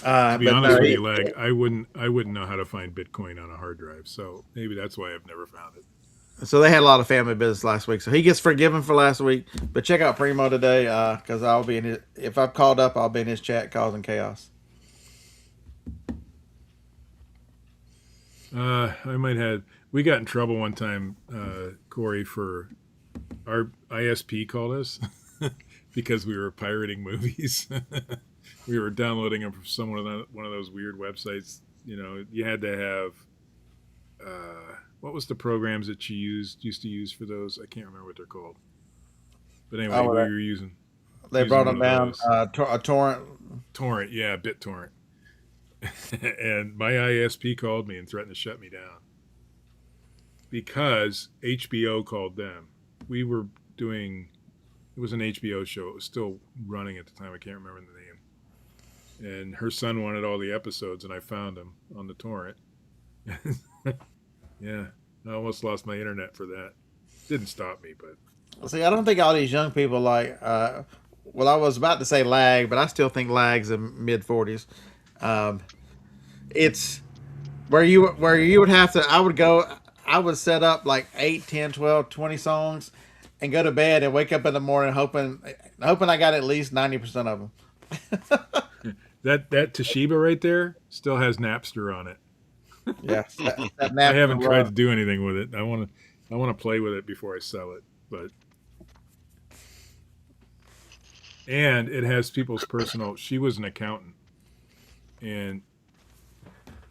To be honest with you, Lag, I wouldn't know how to find Bitcoin on a hard drive, so maybe that's why I've never found it. So they had a lot of family business last week, so he gets forgiven for last week. But check out Primo today, because I'll be in his. If I'm called up, I'll be in his chat causing chaos. I might have. We got in trouble one time, Corey, for our ISP called us because we were pirating movies. We were downloading them from one of those weird websites. You know, you had to have. What was the programs that you used to use for those? I can't remember what they're called. But anyway, we were using. They brought them down. A torrent. Torrent, yeah, BitTorrent. And my ISP called me and threatened to shut me down because HBO called them. We were doing. It was an HBO show. It was still running at the time. I can't remember the name. And her son wanted all the episodes, and I found them on the torrent. Yeah, I almost lost my internet for that. Didn't stop me, but See, I don't think all these young people like. Well, I was about to say Lag, but I still think Lag's in mid-40s. It's where you would have to. I would set up like 8, 10, 12, 20 songs, and go to bed and wake up in the morning hoping I got at least 90% of them. that Toshiba right there still has Napster on it. Yes, that I haven't tried to do anything with it. I want to play with it before I sell it, but and it has people's personal. She was an accountant, and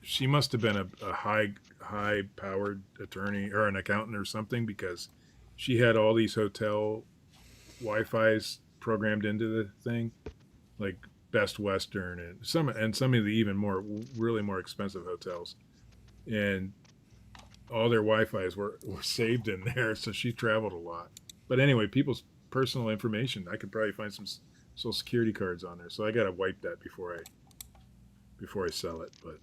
she must have been a high powered attorney or an accountant or something because she had all these hotel Wi-Fi's programmed into the thing, like Best Western and some of the even really more expensive hotels. And all their Wi-Fi's were saved in there, so she traveled a lot. But anyway, people's personal information, I could probably find some Social Security cards on there, so I gotta wipe that before I sell it. But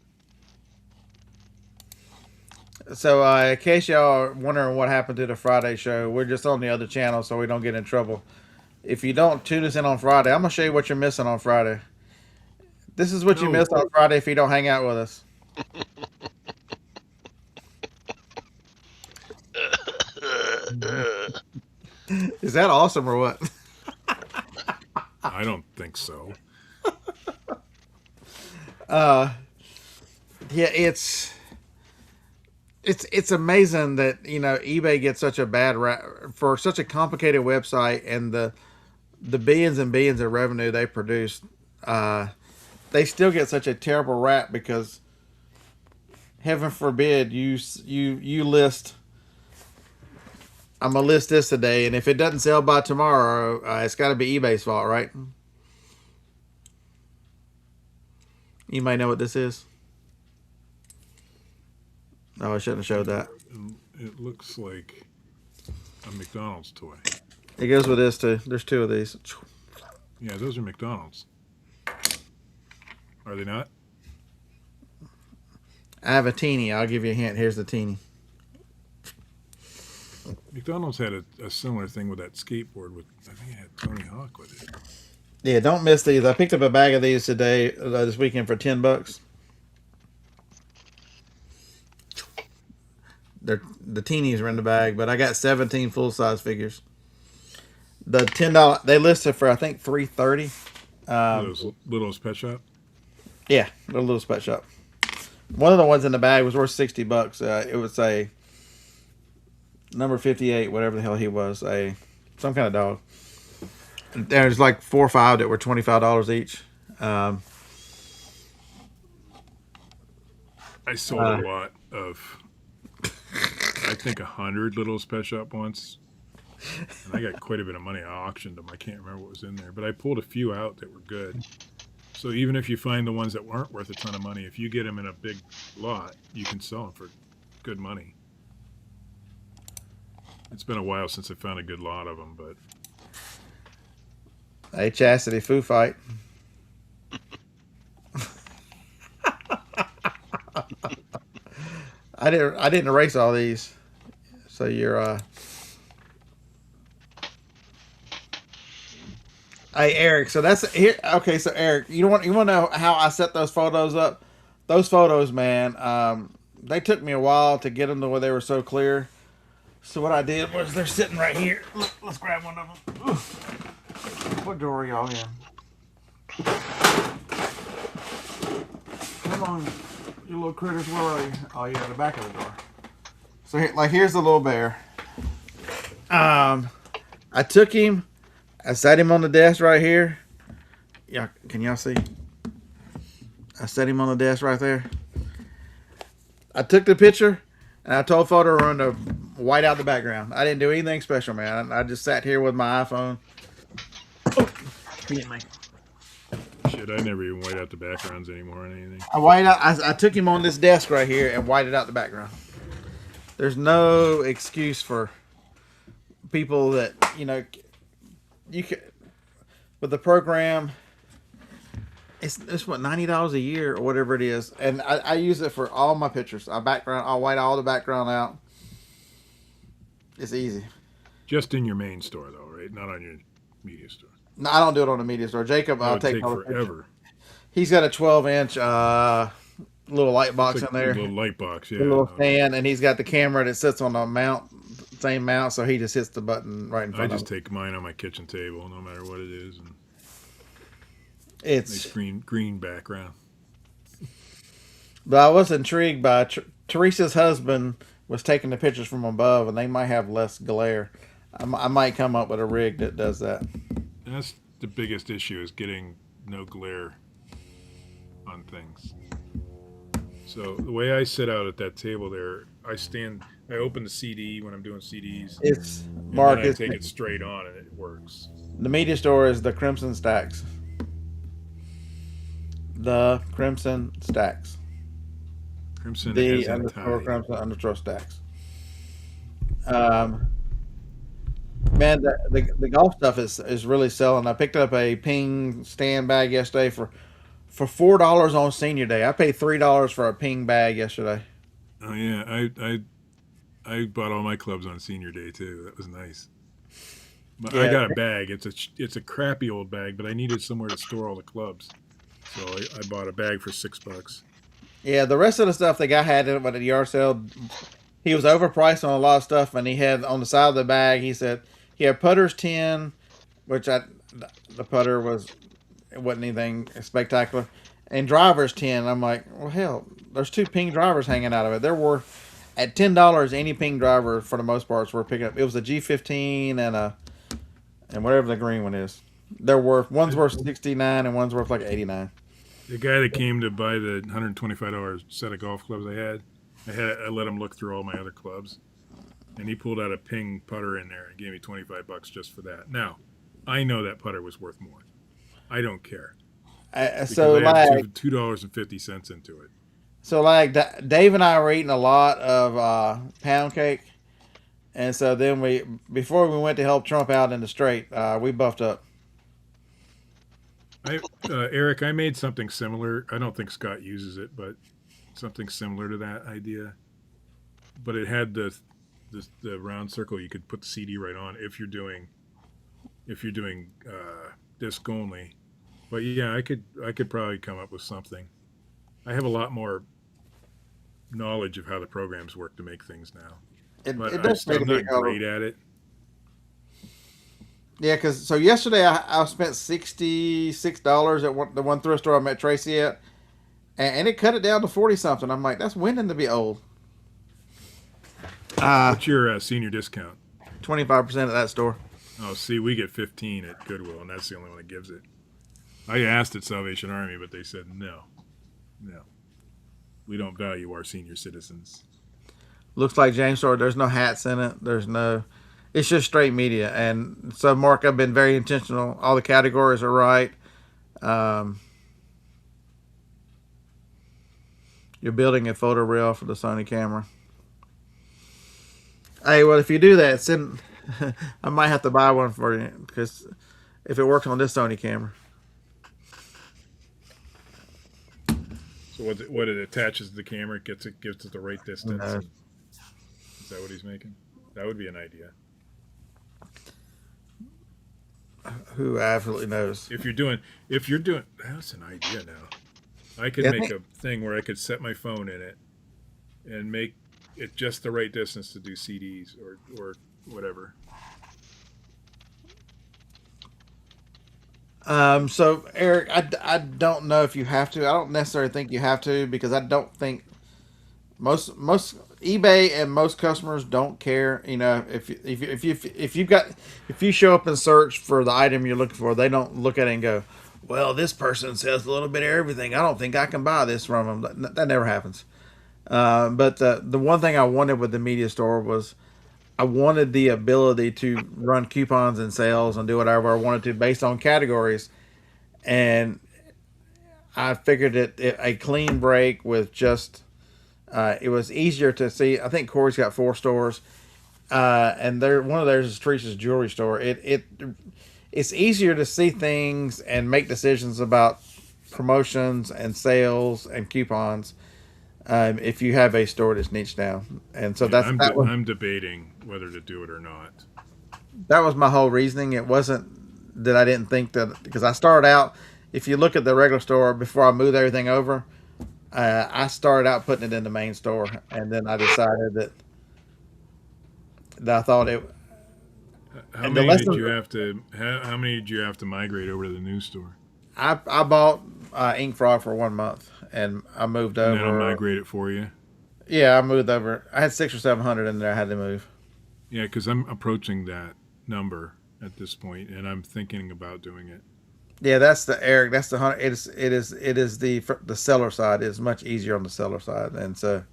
So, in case y'all are wondering what happened to the Friday show, we're just on the other channel, so we don't get in trouble. If you don't tune us in on Friday, I'm gonna show you what you're missing on Friday. This is what you miss on Friday if you don't hang out with us. Is that awesome or what? I don't think so. Yeah, it's amazing that eBay gets such a bad rap for such a complicated website, and the billions and billions of revenue they produce. They still get such a terrible rap because, heaven forbid, you list. I'm gonna list this today, and if it doesn't sell by tomorrow, it's got to be eBay's fault, right? You might know what this is. Oh, I shouldn't have showed that. It looks like a McDonald's toy. It goes with this too. There's two of these. Yeah, those are McDonald's. Are they not? I have a teeny. I'll give you a hint. Here's the teeny. McDonald's had a similar thing with that skateboard with, I think it had Tony Hawk with it. Yeah, don't miss these. I picked up a bag of these today, this weekend for $10. The teenies are in the bag, but I got 17 full size figures. The $10 they listed for I think $3.30. Little's Pet Shop. Yeah, the little pet shop. One of the ones in the bag was worth $60. It was a number 58, whatever the hell he was, some kind of dog. There's like 4 or 5 that were $25 each. I sold a lot of, I think 100 Little's Pet Shop once, and I got quite a bit of money. I auctioned them. I can't remember what was in there, but I pulled a few out that were good. So even if you find the ones that weren't worth a ton of money, if you get them in a big lot, you can sell them for good money. It's been a while since I found a good lot of them, but A Chastity Foo Fight. I didn't erase all these, so you're Hey Eric, so that's here. Okay, so Eric, you want to know how I set those photos up? Those photos, man, they took me a while to get them to where they were so clear. So what I did was they're sitting right here. Look, let's grab one of them. Oof. What door are y'all in? Come on, you little critters. Where are you? Oh, you're in the back of the door. So here's the little bear. I took him. I sat him on the desk right here. Yeah, can y'all see? I set him on the desk right there. I took the picture, and I told photo run to white out the background. I didn't do anything special, man. I just sat here with my iPhone. Oh, hit me. shit, I never even white out the backgrounds anymore on anything. I took him on this desk right here and whited out the background. There's no excuse for people that, you can, with the program, it's what, $90 a year or whatever it is, and I use it for all my pictures. I'll white all the background out. It's easy. Just in your main store, though, right? Not on your media store. No, I don't do it on the media store. Jacob, I'll take forever. He's got a 12-inch little light box in there. A little light box, yeah. A little fan, and he's got the camera that sits on the same mount, so he just hits the button right in front of him. I just take mine on my kitchen table, no matter what it is. And it's nice green background. But I was intrigued by Teresa's husband was taking the pictures from above, and they might have less glare. I might come up with a rig that does that. And that's the biggest issue, is getting no glare on things. So the way I sit out at that table there, I open the CD when I'm doing CDs. It's Mark. I take it straight on, and it works. The media store is the Crimson Stacks. The Crimson Stacks. Crimson the underscore Crimson underscore Stacks. Man, the golf stuff is really selling. I picked up a ping stand bag yesterday for $4 on Senior Day. I paid $3 for a ping bag yesterday. Oh yeah, I bought all my clubs on Senior Day too. That was nice. But yeah. I got a bag. It's a crappy old bag, but I needed somewhere to store all the clubs, so I bought a bag for $6. Yeah, the rest of the stuff the guy had at the yard sale, he was overpriced on a lot of stuff, and he had on the side of the bag, he said he had putters 10, which the putter it wasn't anything spectacular. And driver's 10. I'm like, well, hell, there's two ping drivers hanging out of it. They're worth at $10. Any ping driver for the most part is worth picking up. It was a G15 and whatever the green one is. They're worth one's worth 69 and one's worth like 89. The guy that came to buy the $125 set of golf clubs I let him look through all my other clubs, and he pulled out a ping putter in there and gave me $25 just for that. Now, I know that putter was worth more. I don't care. So I like $2.50 into it. So like Dave and I were eating a lot of pound cake, and so then before we went to help Trump out in the straight, we buffed up. Eric, I made something similar. I don't think Scott uses it, but something similar to that idea. But it had the round circle you could put the CD right on if you're doing disc only. But yeah, I could probably come up with something. I have a lot more knowledge of how the programs work to make things now. It But does I'm make a not big help. great at it. Yeah, because so yesterday I spent $66 at the one thrift store I met Tracy at, and it cut it down to 40 something. I'm like, that's winning to be old. What's your senior discount? 25% at that store. Oh, see, we get 15 at Goodwill, and that's the only one that gives it. I asked at Salvation Army, but they said no. We don't value our senior citizens. Looks like James store. There's no hats in it. It's just straight media. And so, Mark, I've been very intentional. All the categories are right. You're building a photo reel for the Sony camera. Hey, well, if you do that, send. I might have to buy one for you because if it works on this Sony camera. So what it attaches to the camera, gives it the right distance. No. Is that what he's making? That would be an idea. Who absolutely knows? If you're doing, that's an idea now. I could make a thing where I could set my phone in it and make it just the right distance to do CDs or whatever. So Eric, I don't know if you have to. I don't necessarily think you have to because I don't think most eBay and most customers don't care. You know, if you show up and search for the item you're looking for, they don't look at it and go, well, this person sells a little bit of everything. I don't think I can buy this from them. That never happens. But the one thing I wanted with the media store was I wanted the ability to run coupons and sales and do whatever I wanted to based on categories. And I figured that a clean break with just, it was easier to see. I think Corey's got 4 stores. And one of theirs is Teresa's jewelry store. It's easier to see things and make decisions about promotions and sales and coupons if you have a store that's niched down. And so I'm debating whether to do it or not. That was my whole reasoning. It wasn't that I didn't think that, because I started out, if you look at the regular store before I moved everything over, I started out putting it in the main store, and then I decided that I thought it. How many did you have to migrate over to the new store? I bought Ink Frog for 1 month, and I moved over. And then I'll migrate it for you. Yeah, I moved over. I had 600 or 700 in there. I had to move. Yeah, because I'm approaching that number at this point, and I'm thinking about doing it. Yeah, that's the Eric. That's the 100. It is the seller side. It's much easier on the seller side, and so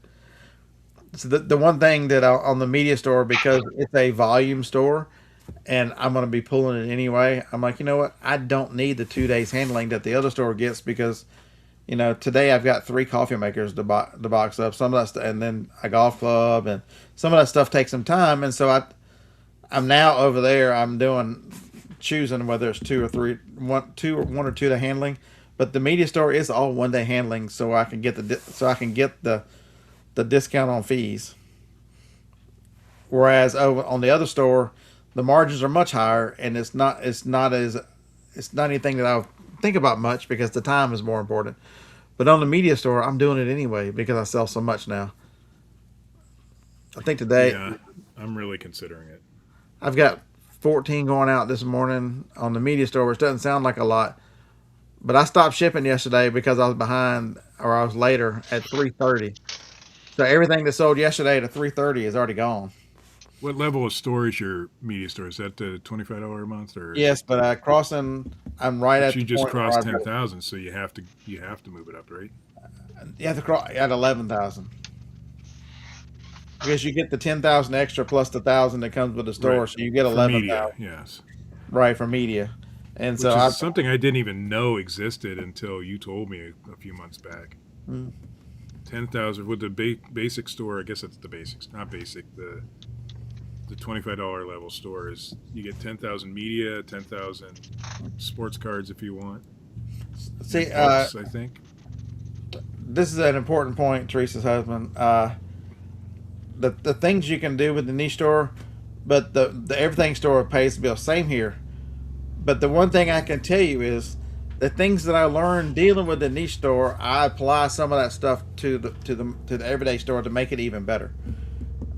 the one thing that on the media store, because it's a volume store, and I'm going to be pulling it anyway. I'm like, you know what? I don't need the 2 days handling that the other store gets because, you know, today I've got 3 coffee makers to box up. Some of that, and then a golf club, and some of that stuff takes some time. And so I'm now over there. I'm choosing whether it's 2 or 3, one or two to handling. But the media store is all 1 day handling, so I can get the discount on fees. Whereas on the other store, the margins are much higher, and it's not anything that I think about much because the time is more important. But on the media store, I'm doing it anyway because I sell so much now. I think today, yeah, I'm really considering it. I've got 14 going out this morning on the media store, which doesn't sound like a lot. But I stopped shipping yesterday because I was behind or I was later at 3:30. So everything that sold yesterday at 3:30 is already gone. What level of store is your media store? Is that the $25 a month, or is Yes, it? but crossing, I'm right But at you the just point where crossed I've got 10,000, so you have to move it up, right? you have to cross at 11,000 because you get the 10,000 extra plus the 1,000 that comes with the store, Right. so you get For media, 11,000 yes. right for media. And so Which I is something I didn't even know existed until you told me a few months back. 10,000 with the basic store. I guess that's the basics, not basic. The $25 level store is you get 10,000 media, 10,000 sports cards if you want. see Books, I think. this is an important point, Teresa's husband. The things you can do with the niche store, but the everything store pays the bill. Same here. But the one thing I can tell you is the things that I learned dealing with the niche store, I apply some of that stuff to the everyday store to make it even better.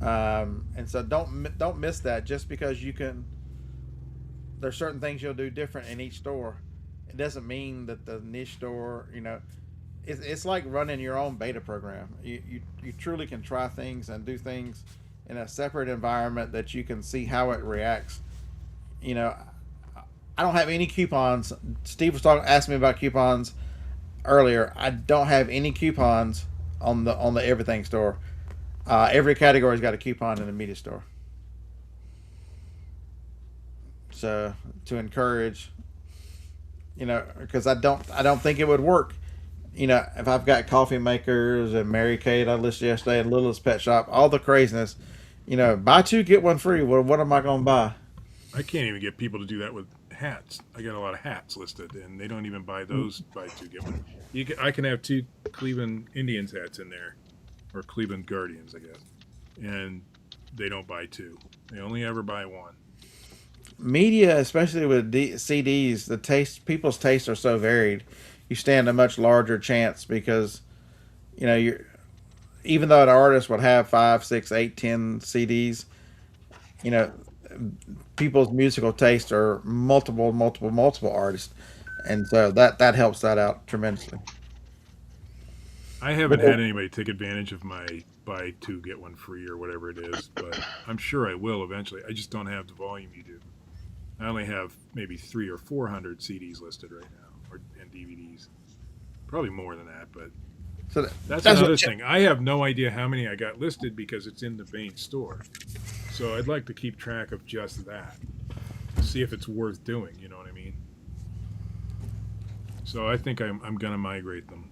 And so don't miss that. Just because you can, there's certain things you'll do different in each store. It doesn't mean that the niche store, it's like running your own beta program. You truly can try things and do things in a separate environment that you can see how it reacts. You know, I don't have any coupons. Steve was asked me about coupons earlier. I don't have any coupons on the everything store. Every category's got a coupon in the media store. So to encourage, because I don't think it would work. If I've got coffee makers and Mary Kate I listed yesterday and Littlest Pet Shop, all the craziness, buy two get one free. What am I going to buy? I can't even get people to do that with hats. I got a lot of hats listed, and they don't even buy those. Buy two get one. I can have two Cleveland Indians hats in there, or Cleveland Guardians, I guess, and they don't buy two. They only ever buy one. Media, especially with CDs, people's tastes are so varied. You stand a much larger chance because, you're even though an artist would have 5, 6, 8, 10 CDs, you know, people's musical tastes are multiple artists, and so that helps that out tremendously. I haven't had anybody take advantage of my buy two get one free or whatever it is, but I'm sure I will eventually. I just don't have the volume you do. I only have maybe 300 or 400 CDs listed right now, and DVDs. Probably more than that, but So that's another thing. I have no idea how many I got listed because it's in the main store. So I'd like to keep track of just that. See if it's worth doing, you know what I mean? So I think I'm going to migrate them.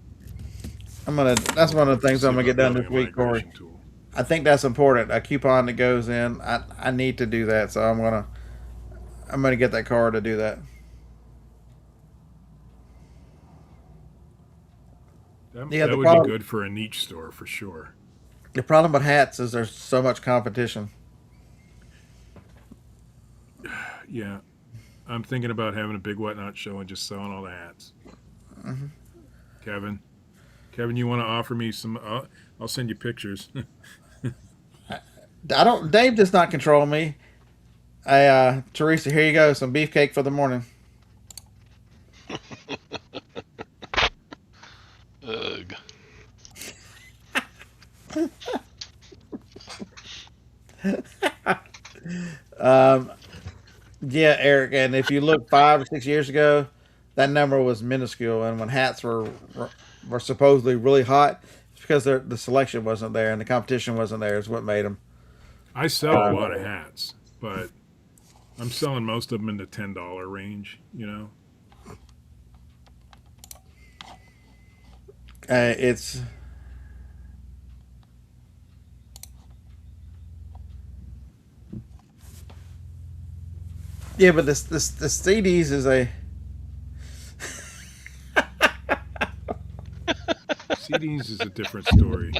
That's one of the things I'm gonna get done this week, Corey. Migration tool. I think that's important. A coupon that goes in. I need to do that, so I'm gonna get that card to do that. That would be good for a niche store for sure. The problem with hats is there's so much competition. Yeah. I'm thinking about having a big whatnot show and just selling all the hats. Mm-hmm. Kevin, you want to offer me some? I'll send you pictures. Dave does not control me. Teresa, here you go. Some beefcake for the morning. Ugh. Yeah, Eric. And if you look 5 or 6 years ago, that number was minuscule. And when hats were supposedly really hot, it's because the selection wasn't there and the competition wasn't there. Is what made them. I sell a lot of hats, but I'm selling most of them in the $10 range. You know. It's yeah, but the CDs is a CDs is a different story.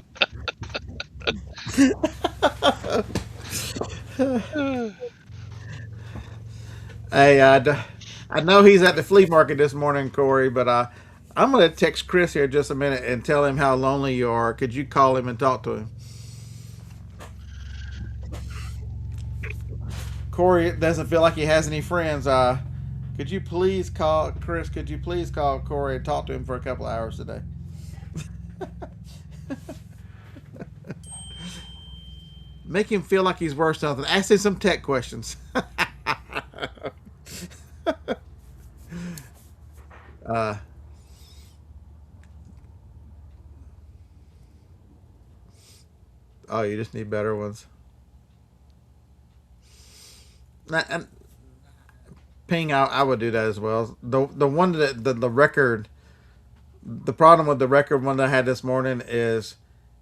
Hey, I know he's at the flea market this morning, Corey, but I'm going to text Chris here just a minute and tell him how lonely you are. Could you call him and talk to him? Corey doesn't feel like he has any friends. Could you please call Chris? Could you please call Corey and talk to him for a couple of hours today? Make him feel like he's worth something. Ask him some tech questions. Oh, you just need better ones. And ping, I would do that as well. The one that the record, the problem with the record one that I had this morning is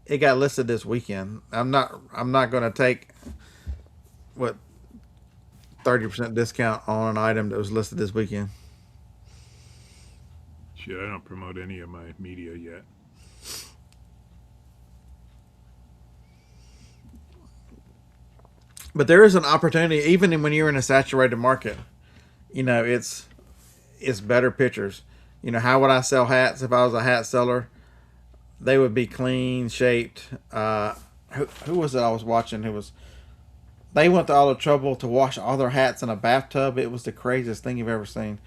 it got listed this weekend. I'm not going to take what 30% discount on an item that was listed this weekend. Shit, I don't promote any of my media yet. But there is an opportunity, even when you're in a saturated market. You know, it's better pictures. You know, how would I sell hats if I was a hat seller? They would be clean shaped. Who was it I was watching? They went to all the trouble to wash all their hats in a bathtub. It was the craziest thing you've ever seen.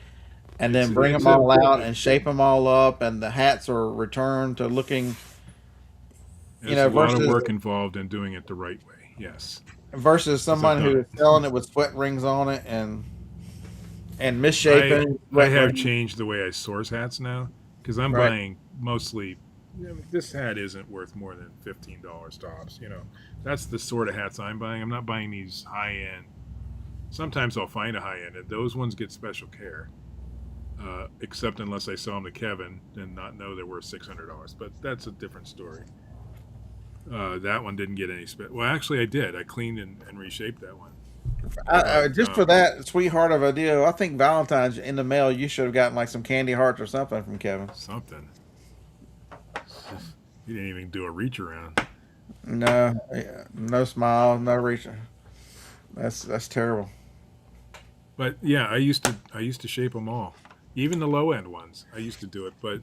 And then bring them all out and shape them all up, and the hats are returned to looking. There's a lot of work involved in doing it the right way. Yes. Versus someone who is selling it with sweat rings on it and misshapen. I have changed the way I source hats now because I'm buying mostly. You know, this hat isn't worth more than $15 tops. You know, that's the sort of hats I'm buying. I'm not buying these high end. Sometimes I'll find a high end, and those ones get special care. Except unless I sell them to Kevin and not know they're worth $600. But that's a different story. That one didn't get any well, actually, I did. I cleaned and reshaped that one. Just for that sweetheart of a deal, I think Valentine's in the mail, you should have gotten like some candy hearts or something from Kevin. Something. He didn't even do a reach around. No smile, no reach. That's terrible. But yeah, I used to shape them all, even the low end ones. I used to do it, but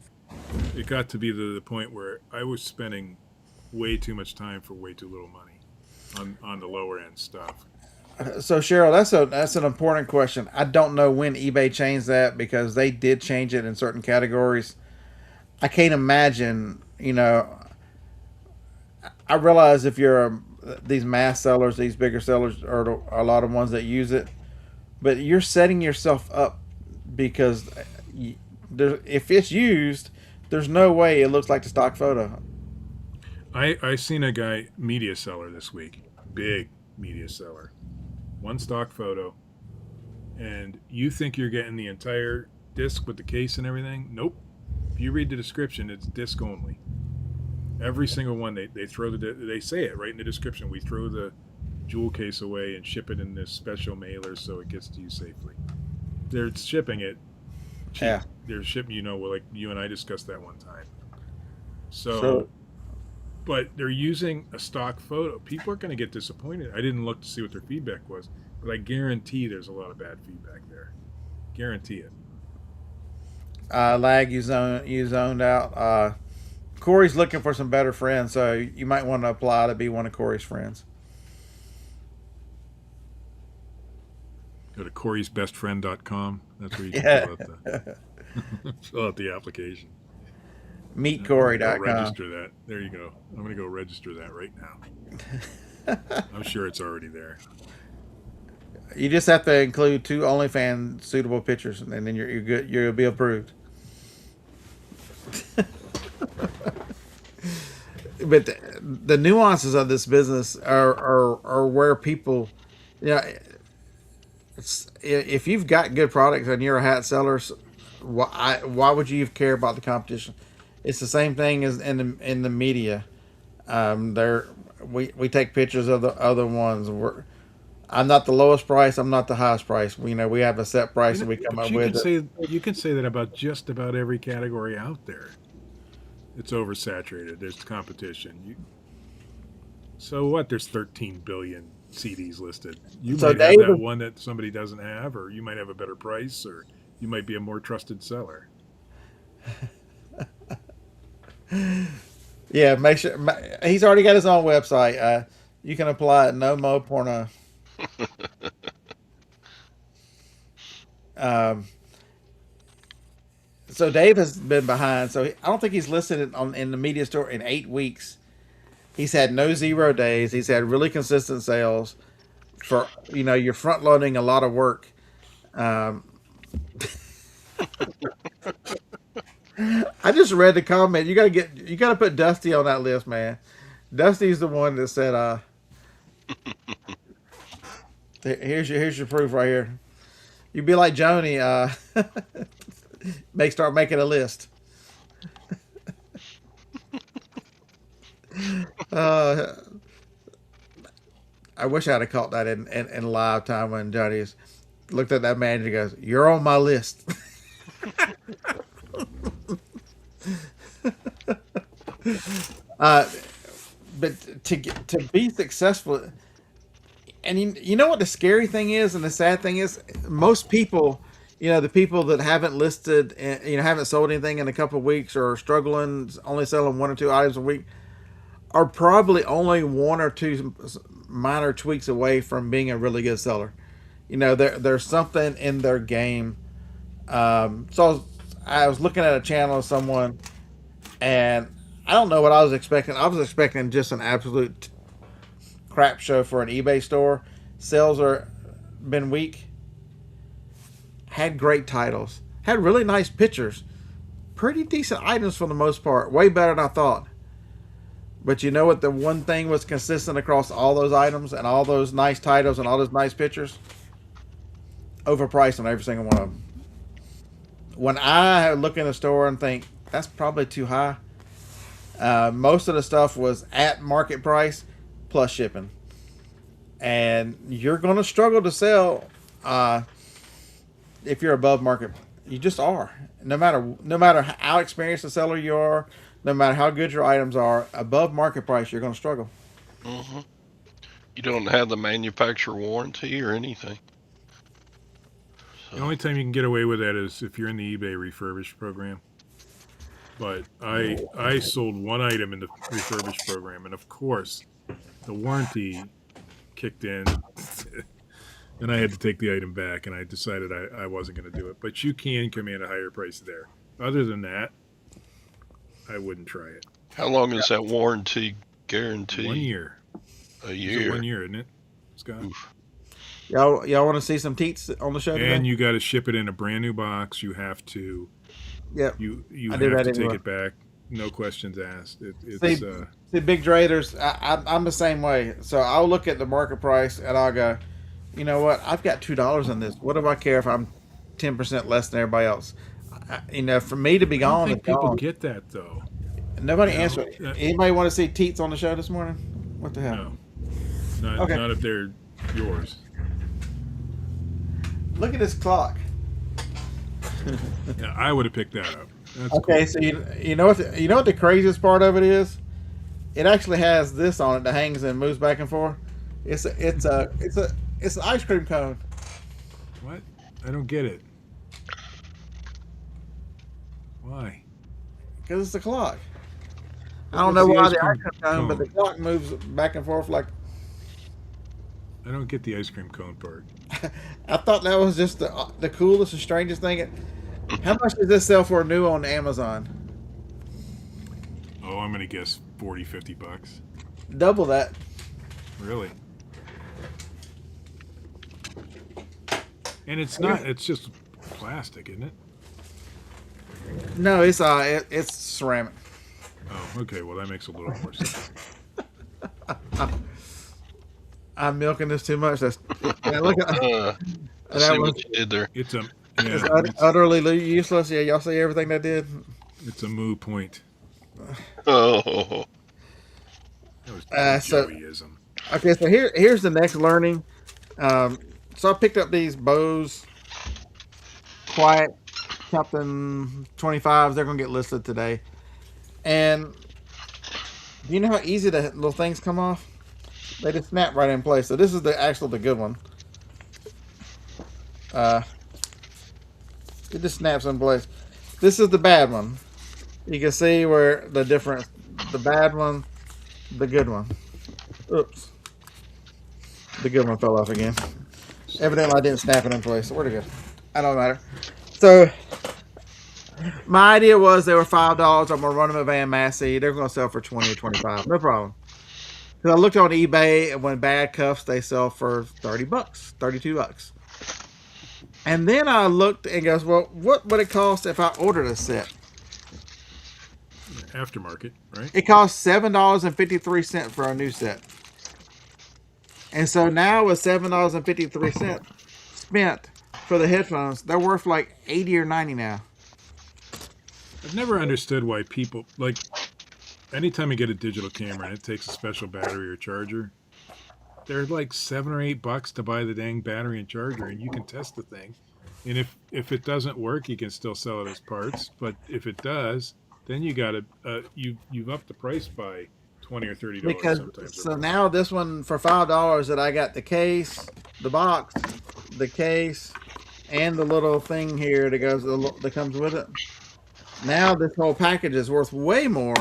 it got to be the point where I was spending way too much time for way too little money on the lower end stuff. So Cheryl, that's an important question. I don't know when eBay changed that because they did change it in certain categories. I can't imagine, you know. I realize if you're these mass sellers, these bigger sellers are a lot of ones that use it, but you're setting yourself up because if it's used, there's no way it looks like the stock photo. I seen a guy, media seller this week, big media seller, one stock photo, and you think you're getting the entire disc with the case and everything? Nope. If you read the description, it's disc only. Every single one, they throw they say it right in the description. We throw the jewel case away and ship it in this special mailer so it gets to you safely. They're shipping it cheap. Yeah. They're shipping, you know, like you and I discussed that one time. So but they're using a stock photo. People are going to get disappointed. I didn't look to see what their feedback was, but I guarantee there's a lot of bad feedback there. Guarantee it. Lag, you zoned out. Corey's looking for some better friends, so you might want to apply to be one of Corey's friends. Go to corysbestfriend.com. That's where you can fill out the application. Meetcorey.com. Register that. There you go. I'm going to go register that right now. I'm sure it's already there. You just have to include 2 OnlyFans suitable pictures, and then you're good. You'll be approved. But the nuances of this business are where people, you know, if you've got good products and you're a hat seller, why would you care about the competition? It's the same thing as in the media. We take pictures of the other ones. I'm not the lowest price. I'm not the highest price. We have a set price that we come up with. You can say that about just about every category out there. It's oversaturated. There's competition. So what? There's 13 billion CDs listed. You might have that one that somebody doesn't have, or you might have a better price, or you might be a more trusted seller. Yeah, make sure he's already got his own website. You can apply at No Mo Porno. Um, so Dave has been behind. So I don't think he's listed in the media store in 8 weeks. He's had no 0 days. He's had really consistent sales. For you're front loading a lot of work. Um, I just read the comment. You gotta put Dusty on that list, man. Dusty's the one that said, here's your proof right here. You'd be like Joni, start making a list. uh, I wish I'd have caught that in live time when Johnny looked at that manager and goes, "You're on my list." But to be successful, and you know what the scary thing is, and the sad thing is, most people, the people that haven't listed, and haven't sold anything in a couple of weeks, or are struggling, only selling 1 or 2 items a week, are probably only 1 or 2 minor tweaks away from being a really good seller. There's something in their game. So I was looking at a channel of someone, and I don't know what I was expecting. I was expecting just an absolute crap show for an eBay store. Sales are been weak. Had great titles. Had really nice pictures. Pretty decent items for the most part. Way better than I thought. But you know what? The one thing was consistent across all those items and all those nice titles and all those nice pictures. Overpriced on every single one of them. When I look in the store and think that's probably too high, most of the stuff was at market price plus shipping, and you're going to struggle to sell if you're above market. You just are. No matter how experienced a seller you are, no matter how good your items are, above market price, you're going to struggle. Mm-hmm. You don't have the manufacturer warranty or anything. So. The only time you can get away with that is if you're in the eBay refurbished program. But I sold one item in the refurbished program, and of course, the warranty kicked in, and I had to take the item back, and I decided I wasn't going to do it. But you can command a higher price there. Other than that, I wouldn't try it. How long is that warranty guarantee? 1 year. A year. 1 year, isn't it, Scott? Oof. Y'all want to see some teats on the show today? And you got to ship it in a brand new box. You have to. Yep. You have to take it back. No questions asked. See, big traders, I'm the same way. So I'll look at the market price and I'll go, you know what? I've got $2 in this. What do I care if I'm 10% less than everybody else? For me to be I gone, don't think it's people gone. get that though. Nobody answered. Anybody want to see teats on the show this morning? What the hell? No, not if they're yours. Look at this clock. Yeah, I would have picked that up. That's Okay, cool. so you know what the craziest part of it is? It actually has this on it that hangs and moves back and forth. It's an ice cream cone. What? I don't get it. Why? Because it's a clock. I What's don't know the why ice the cream ice cream cone, but the cone? clock moves back and forth like. I don't get the ice cream cone part. I thought that was just the coolest and strangest thing. How much does this sell for new on Amazon? Oh, I'm gonna guess $40-50. Double that. Really? And it's not. It's just plastic, isn't it? No, it's ceramic. Oh, okay. Well, that makes a little more sense. I'm milking this too much. Look at I that see was what you did there. It's a utterly useless. Yeah, y'all see everything they did. it's a moo point. Oh, That was So- Joeyism. Okay, so here's the next learning. So I picked up these Bose Quiet Captain 25s. They're gonna get listed today. And do you know how easy the little things come off? They just snap right in place. So this is the good one. It just snaps in place. This is the bad one. You can see where the difference. The bad one, the good one. Oops. The good one fell off again. Evidently I didn't snap it in place. So where'd it go? I don't matter. So my idea was they were $5. I'm gonna run them at Van Massey. They're gonna sell for 20 or 25. No problem. Because I looked on eBay, and when bad cuffs, they sell for $30, $32. And then I looked and goes, well, what would it cost if I ordered a set? Aftermarket, right? It costs $7.53 for a new set. And so now with $7.53 spent for the headphones, they're worth like 80 or 90 now. I've never understood why people like. Anytime you get a digital camera and it takes a special battery or charger, they're like $7 or $8 to buy the dang battery and charger, and you can test the thing. And if it doesn't work, you can still sell it as parts. But if it does, then you got to you've upped the price by $20 or $30 Because sometimes. so now this one for $5 that I got the case, the box, the case, and the little thing here that comes with it. Now this whole package is worth way more,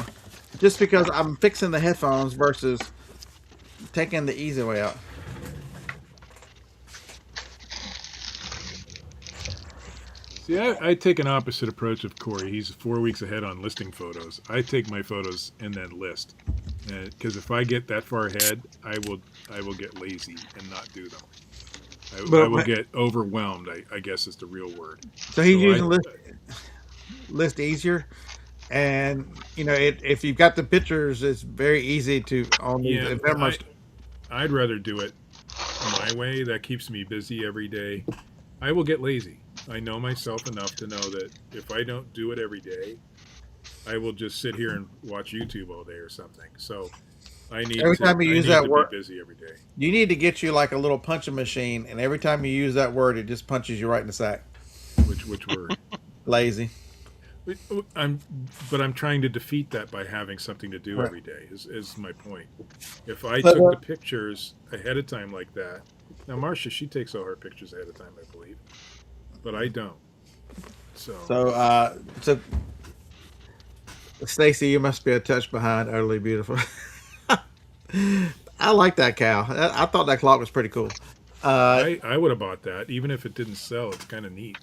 just because I'm fixing the headphones versus taking the easy way out. See, I take an opposite approach of Corey. He's 4 weeks ahead on listing photos. I take my photos and then list, because if I get that far ahead, I will get lazy and not do them. I will get overwhelmed. I guess is the real word. So he's using list easier, and if you've got the pictures, it's very easy to on these. Yeah, I'd rather do it my way. That keeps me busy every day. I will get lazy. I know myself enough to know that if I don't do it every day, I will just sit here and watch YouTube all day or something. So I need every time you use that word, be busy every day. You need to get you like a little punching machine, and every time you use that word, it just punches you right in the sack. Which word? Lazy. I'm trying to defeat that by having something to do every day. Is my point. If I took the pictures ahead of time like that, now Marcia, she takes all her pictures ahead of time, I believe, but I don't. So Stacy, you must be a touch behind Utterly Beautiful. I like that cow. I thought that clock was pretty cool. I would have bought that, even if it didn't sell. It's kind of neat.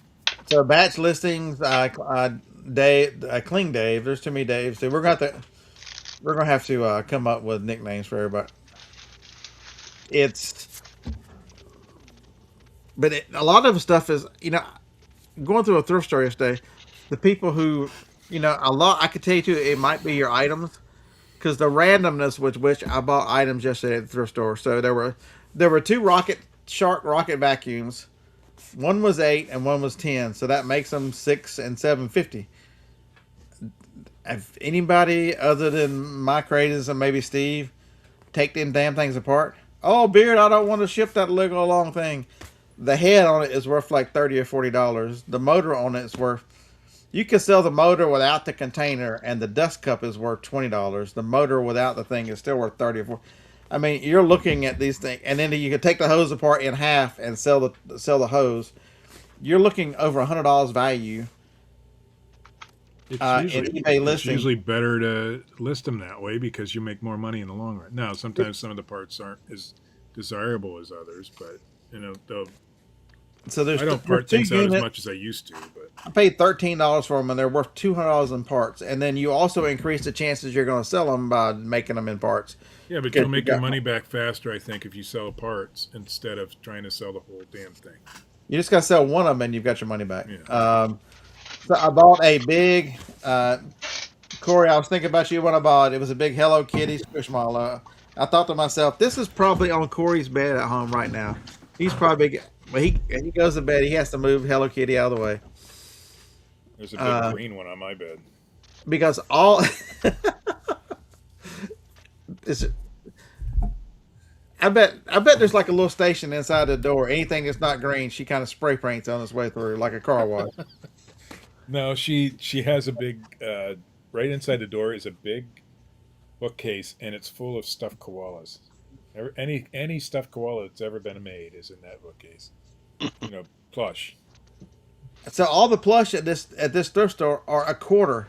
So batch listings, Dave, Cling Dave. There's too many Daves. So we're gonna have to come up with nicknames for everybody. A lot of the stuff is going through a thrift store yesterday. The people who a lot, I could tell you too, it might be your items, because the randomness with which I bought items yesterday at the thrift store. So there were two Shark rocket vacuums. One was 8 and one was 10, so that makes them $6 and $7.50. If anybody other than my creators and maybe Steve take them damn things apart, oh Beard, I don't want to ship that Lego long thing. The head on it is worth like $30 or $40. The motor on it is worth. You can sell the motor without the container, and the dust cup is worth $20. The motor without the thing is still worth 30 or 40. I mean, you're looking at these things, and then you can take the hose apart in half and sell the hose. You're looking over $100 value. It's usually better to list them that way because you make more money in the long run. Now, sometimes some of the parts aren't as desirable as others, but so I don't part things out as much as I used to. But I paid $13 for them, and they're worth $200 in parts. And then you also increase the chances you're going to sell them by making them in parts. Yeah, but you'll make your money back faster, I think, if you sell parts instead of trying to sell the whole damn thing. You just got to sell one of them, and you've got your money back. Yeah. So I bought a big Corey. I was thinking about you when I bought it. It was a big Hello Kitty Squishmallow. I thought to myself, this is probably on Corey's bed at home right now. He's probably when he goes to bed, he has to move Hello Kitty out of the way. There's a big green one on my bed. Because all I bet there's like a little station inside the door. Anything that's not green, she kind of spray paints on its way through, like a car wash. No, she has a big right inside the door is a big bookcase, and it's full of stuffed koalas. Any stuffed koala that's ever been made is in that bookcase. Plush. So all the plush at this thrift store are a quarter,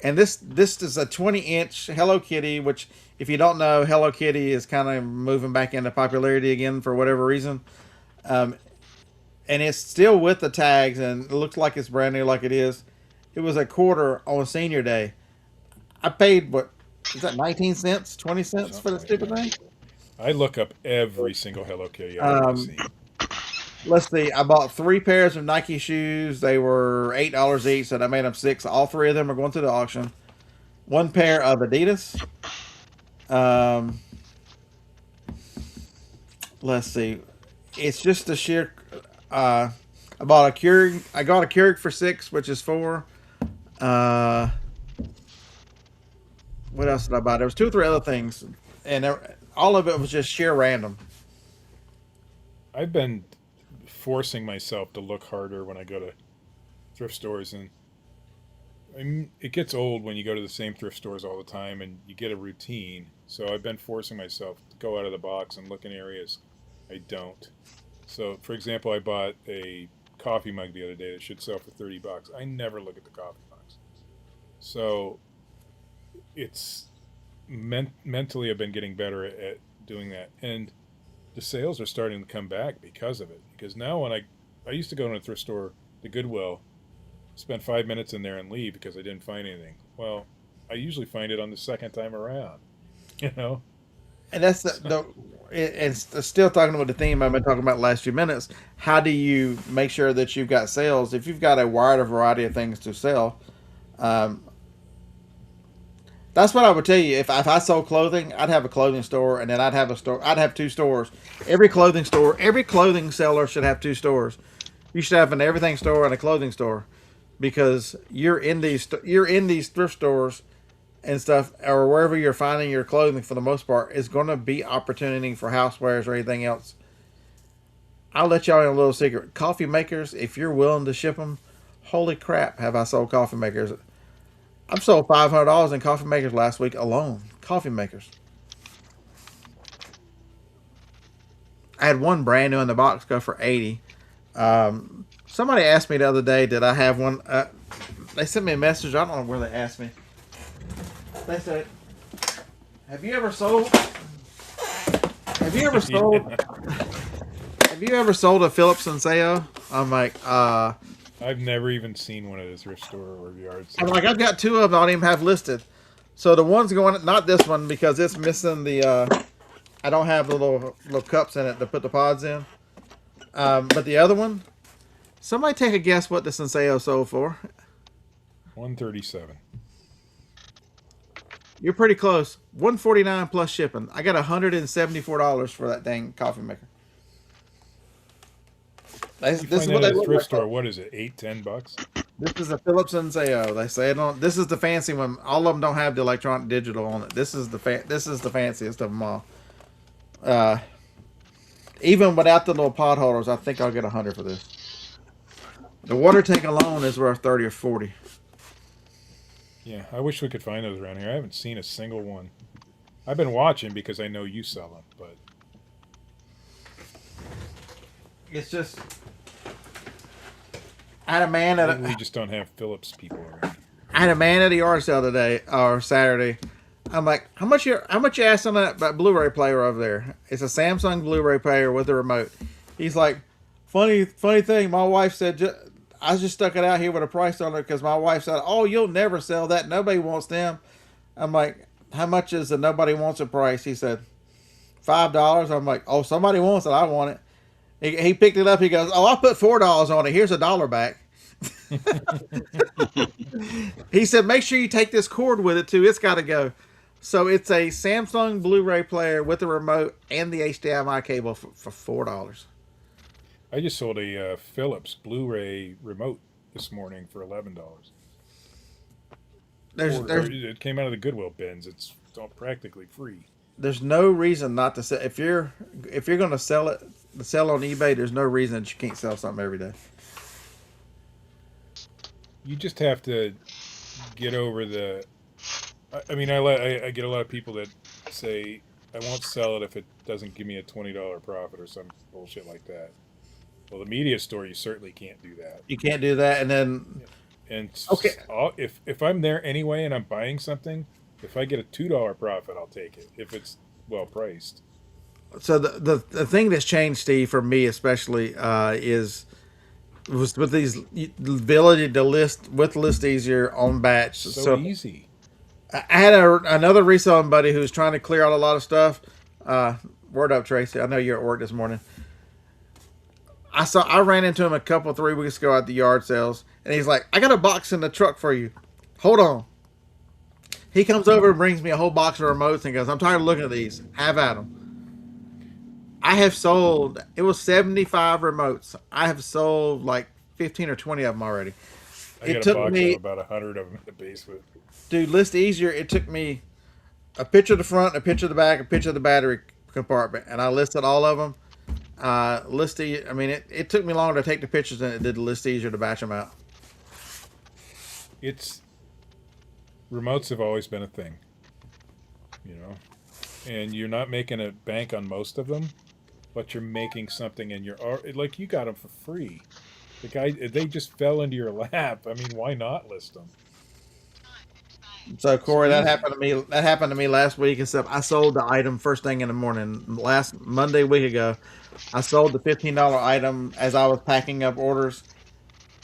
and this is a 20-inch Hello Kitty. Which, if you don't know, Hello Kitty is kind of moving back into popularity again for whatever reason. And and it's still with the tags, and it looks like it's brand new, like it is. It was a quarter on Senior Day. I paid what is that, 19 cents, 20 cents for the Something like stupid thing? that. I look up every single Hello Kitty I've ever Um, seen. let's see. I bought 3 pairs of Nike shoes. They were $8 each, so that made them 6. All 3 of them are going to the auction. 1 pair of Adidas. Um, let's see. It's just the sheer. I bought a Keurig. I got a Keurig for 6, which is 4. Uh, what else did I buy? There was 2 or 3 other things, and all of it was just sheer random. I've been forcing myself to look harder when I go to thrift stores, and it gets old when you go to the same thrift stores all the time and you get a routine. So I've been forcing myself to go out of the box and look in areas I don't. So, for example, I bought a coffee mug the other day that should sell for $30. I never look at the coffee mugs. So it's mentally I've been getting better at doing that, and the sales are starting to come back because of it. Because now when I used to go to a thrift store, the Goodwill, spend 5 minutes in there and leave because I didn't find anything. Well, I usually find it on the second time around, you know. And that's it's still talking about the theme I've been talking about the last few minutes. How do you make sure that you've got sales? If you've got a wider variety of things to sell, um, that's what I would tell you. If I sold clothing, I'd have a clothing store, and then I'd have a store. I'd have 2 stores. Every clothing seller should have 2 stores. You should have an everything store and a clothing store, because you're in these thrift stores and stuff, or wherever you're finding your clothing for the most part, is going to be opportunity for housewares or anything else. I'll let y'all in a little secret. Coffee makers, if you're willing to ship them, holy crap, have I sold coffee makers. I've sold $500 in coffee makers last week alone. Coffee makers. I had one brand new in the box go for $80. Somebody asked me the other day, did I have one? They sent me a message. I don't know where they asked me. They said, "Have you ever sold? Have you ever sold? Have you ever sold a Phillips and Sale?" I'm like, I've never even seen one at a thrift store or yard sale. I'm like, I've got 2 of them I don't even have listed. So the one's going, not this one because it's missing the. I don't have the little cups in it to put the pods in. But the other one, somebody take a guess what the Senseo sold for. $137. You're pretty close. $149 plus shipping. I got $174 for that dang coffee maker. This is what they at a look thrift like. store. What is it? $8-10? This is a Philips Senseo. They say it on. This is the fancy one. All of them don't have the electronic digital on it. This is the fanciest of them all. Even without the little pod holders, I think I'll get 100 for this. The water tank alone is worth 30 or 40. Yeah, I wish we could find those around here. I haven't seen a single one. I've been watching because I know you sell them, but It's just, I had a man at we just don't have Phillips people around here. I had a man at a yard sale today or Saturday. I'm like, how much you asking that Blu-ray player over there? It's a Samsung Blu-ray player with a remote. He's like, funny thing. My wife said, I just stuck it out here with a price on it because my wife said, "Oh, you'll never sell that. Nobody wants them." I'm like, "How much is the nobody wants a price?" He said, $5. I'm like, "Oh, somebody wants it. I want it." He picked it up. He goes, "Oh, I put $4 on it. Here's $1 back." He said, "Make sure you take this cord with it too. It's got to go." So it's a Samsung Blu-ray player with a remote and the HDMI cable for $4. I just sold a Philips Blu-ray remote this morning for $11. It came out of the Goodwill bins. It's all practically free. There's no reason not to sell. If you're going to sell on eBay, there's no reason that you can't sell something every day. You just have to get over the. I mean, I get a lot of people that say I won't sell it if it doesn't give me a $20 profit or some bullshit like that. Well, the media store, you certainly can't do that. You can't do that, and then okay. If I'm there anyway and I'm buying something, if I get a $2 profit, I'll take it if it's well priced. So the thing that's changed, Steve, for me especially, is was with these the ability to list easier on batch. So So easy. I had another reselling buddy who was trying to clear out a lot of stuff. Uh, Word up, Tracy. I know you're at work this morning. I ran into him a couple 3 weeks ago at the yard sales, and he's like, "I got a box in the truck for you. Hold on." He comes over and brings me a whole box of remotes and goes, "I'm tired of looking at these. Have at them." I have sold. It was 75 remotes. I have sold like 15 or 20 of them already. I It got a took box me, of about 100 of them in the basement. dude, list easier. It took me a picture of the front, a picture of the back, a picture of the battery compartment, and I listed all of them. I mean, it took me longer to take the pictures than it did to list easier to batch them out. It's remotes have always been a thing, and you're not making a bank on most of them, but you're making something, and like you got them for free. The guy, they just fell into your lap. I mean, why not list them? So Corey, that easy. happened to me. That happened to me last week. Except I sold the item first thing in the morning. Last Monday, week ago, I sold the $15 item as I was packing up orders,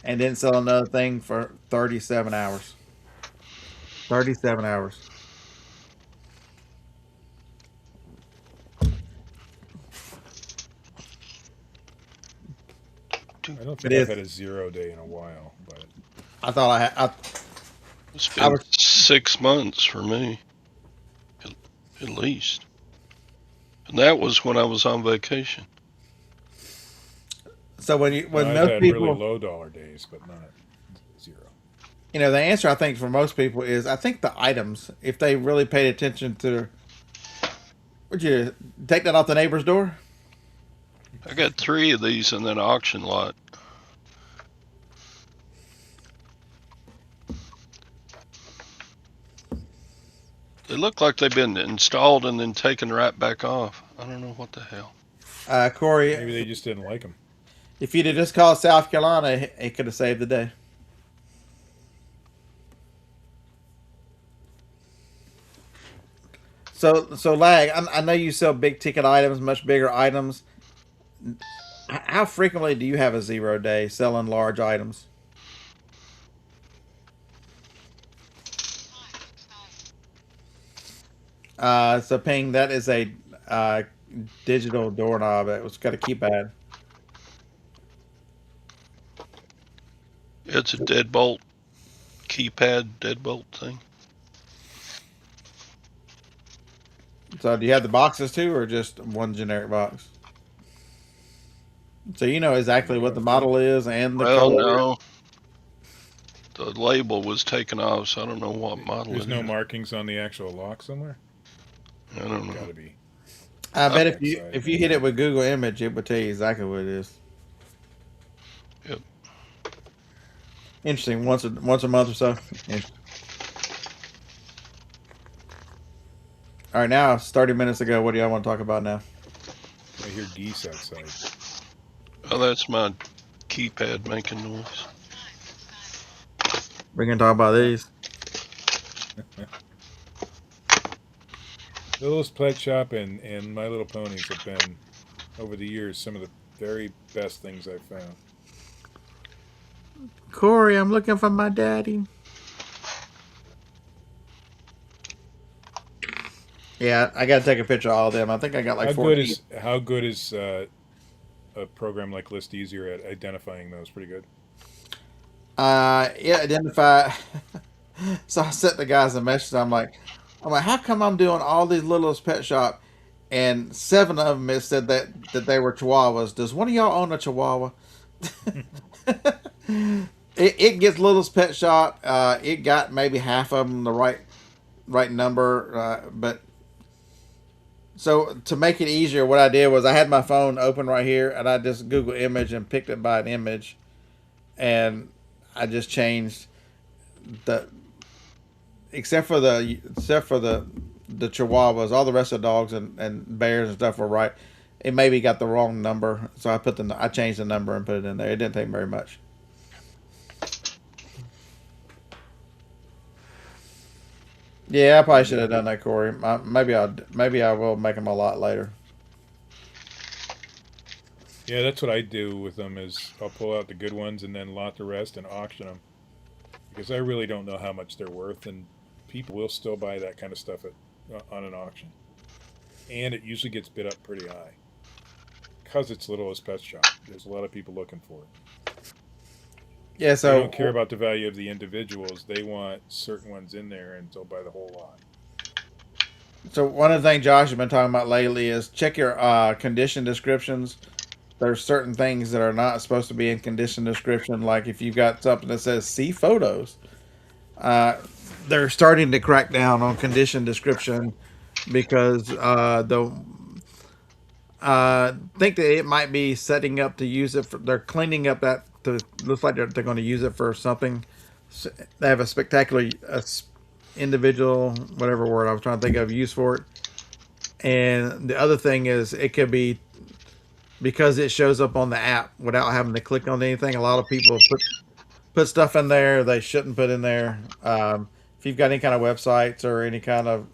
and didn't sell another thing for 37 hours. 37 hours. I don't It think I've is. had a 0 day in a while, but I thought I had. It's I been was 6 months for me, at least. And that was when I was on vacation. so when I've most had really people, low dollar days, but not 0. the answer I think for most people is I think the items. If they really paid attention to, would you take that off the neighbor's door? I got 3 of these in that auction lot. They look like they've been installed and then taken right back off. I don't know what the hell. Corey, Maybe they just didn't like them. if you'd have just called South Carolina, it could have saved the day. So lag. I know you sell big ticket items, much bigger items. How frequently do you have a 0 day selling large items? So ping, that is a uh, digital doorknob. It was got a keypad. It's a deadbolt keypad, deadbolt thing. So do you have the boxes too, or just one generic box? So you know exactly what the model is and the Well, color. no. The label was taken off, so I don't know what model There's it no is. markings on the actual lock somewhere. I don't know. Gotta be. I bet Outside. if you hit it with Google Image, it would tell you exactly what it is. Yep. Interesting. Once a month or so. Interesting. All right, now it's 30 minutes ago. What do y'all want to talk about now? I hear geese outside. Oh, that's my keypad making noise. We're gonna talk about these. Littlest Pet Shop and My Little Ponies have been, over the years, some of the very best things I've found. Corey, I'm looking for my daddy. Yeah, I gotta take a picture of all of them. I think I got like 14. How good is a program like List Easier at identifying those? Pretty good. Yeah, identify. So I sent the guys a message. I'm like, how come I'm doing all these Littlest Pet Shop, and 7 of them it said that they were Chihuahuas. Does one of y'all own a Chihuahua? It gets Littlest Pet Shop. It got maybe half of them the right number, but so to make it easier, what I did was I had my phone open right here, and I just Google image and picked it by an image, and I just changed the except for the Chihuahuas, all the rest of the dogs and bears and stuff were right. It maybe got the wrong number, so I changed the number and put it in there. It didn't take very much. Yeah, I probably should have done that, Corey. Maybe I will make them a lot later. Yeah, that's what I do with them. Is I'll pull out the good ones and then lot the rest and auction them because I really don't know how much they're worth, and people will still buy that kind of stuff on an auction, and it usually gets bid up pretty high because it's Littlest Pet Shop. There's a lot of people looking for it. Yeah, They don't so care about the value of the individuals. They want certain ones in there, and they'll buy the whole lot. one of the things Josh has been talking about lately is check your condition descriptions. There's certain things that are not supposed to be in condition description. Like if you've got something that says "see photos," uh, they're starting to crack down on condition description because the think that it might be setting up to use it for. They're cleaning up that to looks like they're going to use it for something. They have a spectacular individual, whatever word I was trying to think of, use for it. And the other thing is, it could be because it shows up on the app without having to click on anything. A lot of people put stuff in there they shouldn't put in there. If you've got any kind of websites or any kind of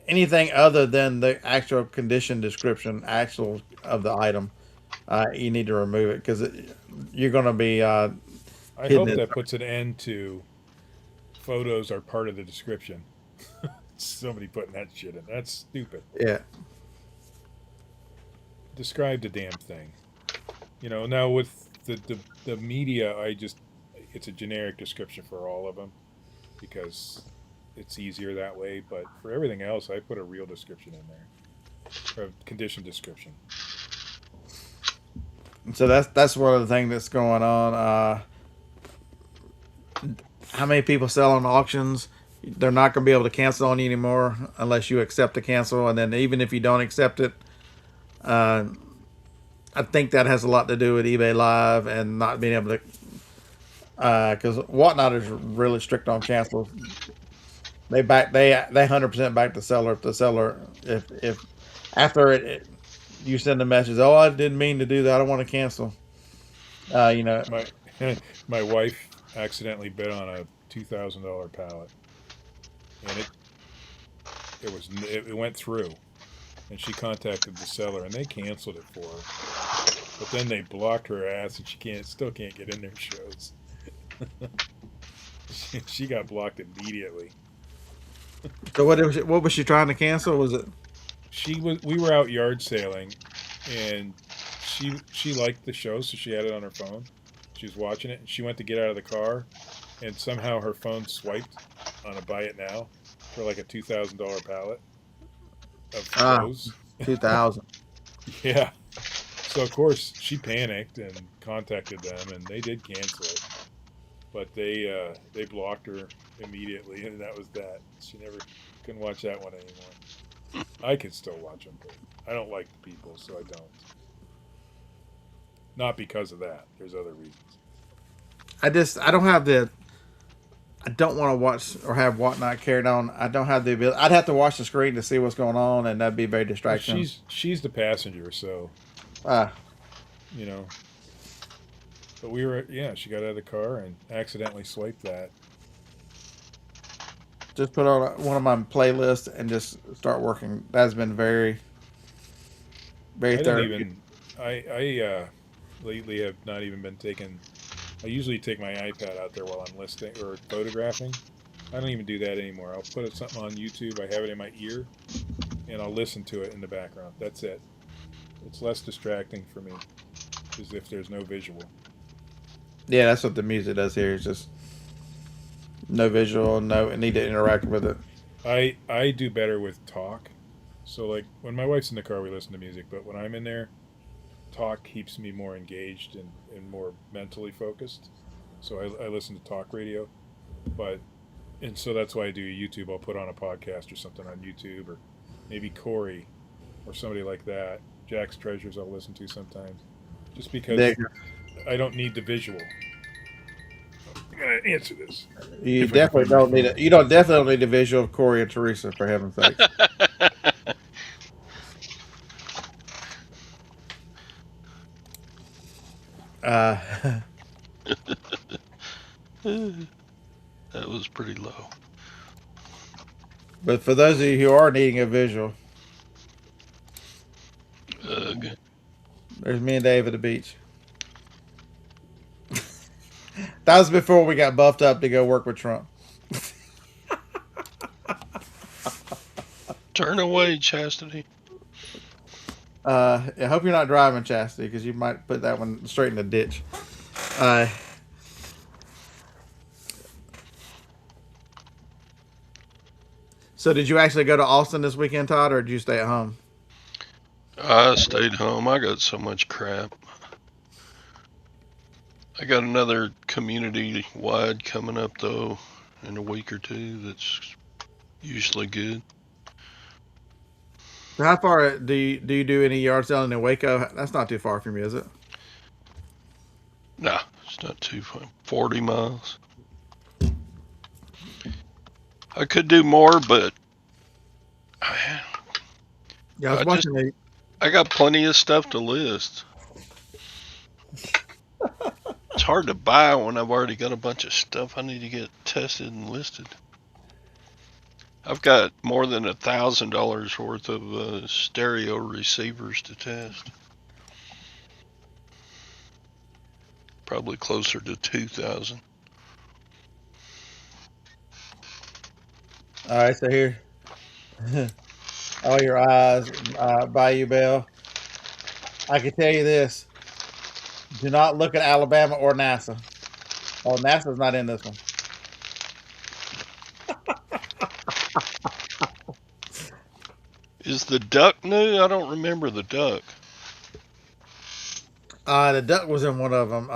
anything other than the actual condition description, actual of the item, you need to remove it because you're going to be I hitting hope it. that puts an end to photos are part of the description. Somebody putting that shit in. That's stupid. Yeah, Describe the damn thing. Now with the media, it's a generic description for all of them because it's easier that way. But for everything else, I put a real description in there, a condition description. so that's one of the things that's going on. How many people sell on auctions? They're not going to be able to cancel on you anymore unless you accept the cancel, and then even if you don't accept it, uh, I think that has a lot to do with eBay Live and not being able to. Because Whatnot is really strict on cancels. They 100% back the seller if the seller if after you send a message, oh, I didn't mean to do that, I don't want to cancel. You know, My my wife accidentally bid on a $2,000 pallet, and it went through, and she contacted the seller, and they canceled it for her. But then they blocked her ass, and she still can't get in their shows. She got blocked immediately. so what was she trying to cancel? Was it? We were out yard sailing, and she liked the show, so she had it on her phone. She was watching it, and she went to get out of the car, and somehow her phone swiped on a buy it now for like a $2,000 pallet of clothes. 2000. Yeah. So of course she panicked and contacted them, and they did cancel it, but they blocked her immediately, and that was that. She never couldn't watch that one anymore. I can still watch them, but I don't like the people, so I don't. Not because of that. There's other reasons. I don't have the. I don't want to watch or have Whatnot carried on. I don't have the ability. I'd have to watch the screen to see what's going on, and that'd be very Well, distracting. she's the passenger, so Uh, you know. But she got out of the car and accidentally swiped that. just put on one of my playlists and just start working. That's been very, very I don't therapeutic. even. I lately have not even been taking. I usually take my iPad out there while I'm listing or photographing. I don't even do that anymore. I'll put something on YouTube. I have it in my ear, and I'll listen to it in the background. That's it. It's less distracting for me, as if there's no visual. Yeah, that's what the music does here. It's just no visual, no need to interact with it. I do better with talk. So like when my wife's in the car, we listen to music. But when I'm in there, talk keeps me more engaged and more mentally focused. So I listen to talk radio. And so that's why I do YouTube. I'll put on a podcast or something on YouTube, or maybe Corey or somebody like that. Jack's Treasures I'll listen to sometimes, just because Dick, I don't need the visual. I'm gonna answer this. you If I can definitely find my don't need phone. it. You don't definitely don't need the visual of Corey and Teresa, for heaven's sakes. Uh, That was pretty low. but for those of you who are needing a visual, Ugh. There's me and Dave at the beach. That was before we got buffed up to go work with Trump. Turn away, Chastity. I hope you're not driving, Chastity, because you might put that one straight in the ditch. So did you actually go to Austin this weekend, Todd, or did you stay at home? I stayed home. I got so much crap. I got another community-wide coming up, though, in a week or two that's usually good. So how far do you do any yard selling in Waco? That's not too far from you, is it? Nah, it's not too far. 40 miles. I could do more, but Yeah, I was watching it. I got plenty of stuff to list. It's hard to buy when I've already got a bunch of stuff I need to get tested and listed. I've got more than $1,000 worth of stereo receivers to test. Probably closer to 2,000. All right, so here, all your eyes, Bayou Bell. I can tell you this: do not look at Alabama or NASA. Oh, NASA's not in this one. Is the duck new? I don't remember the duck. The duck was in one of them.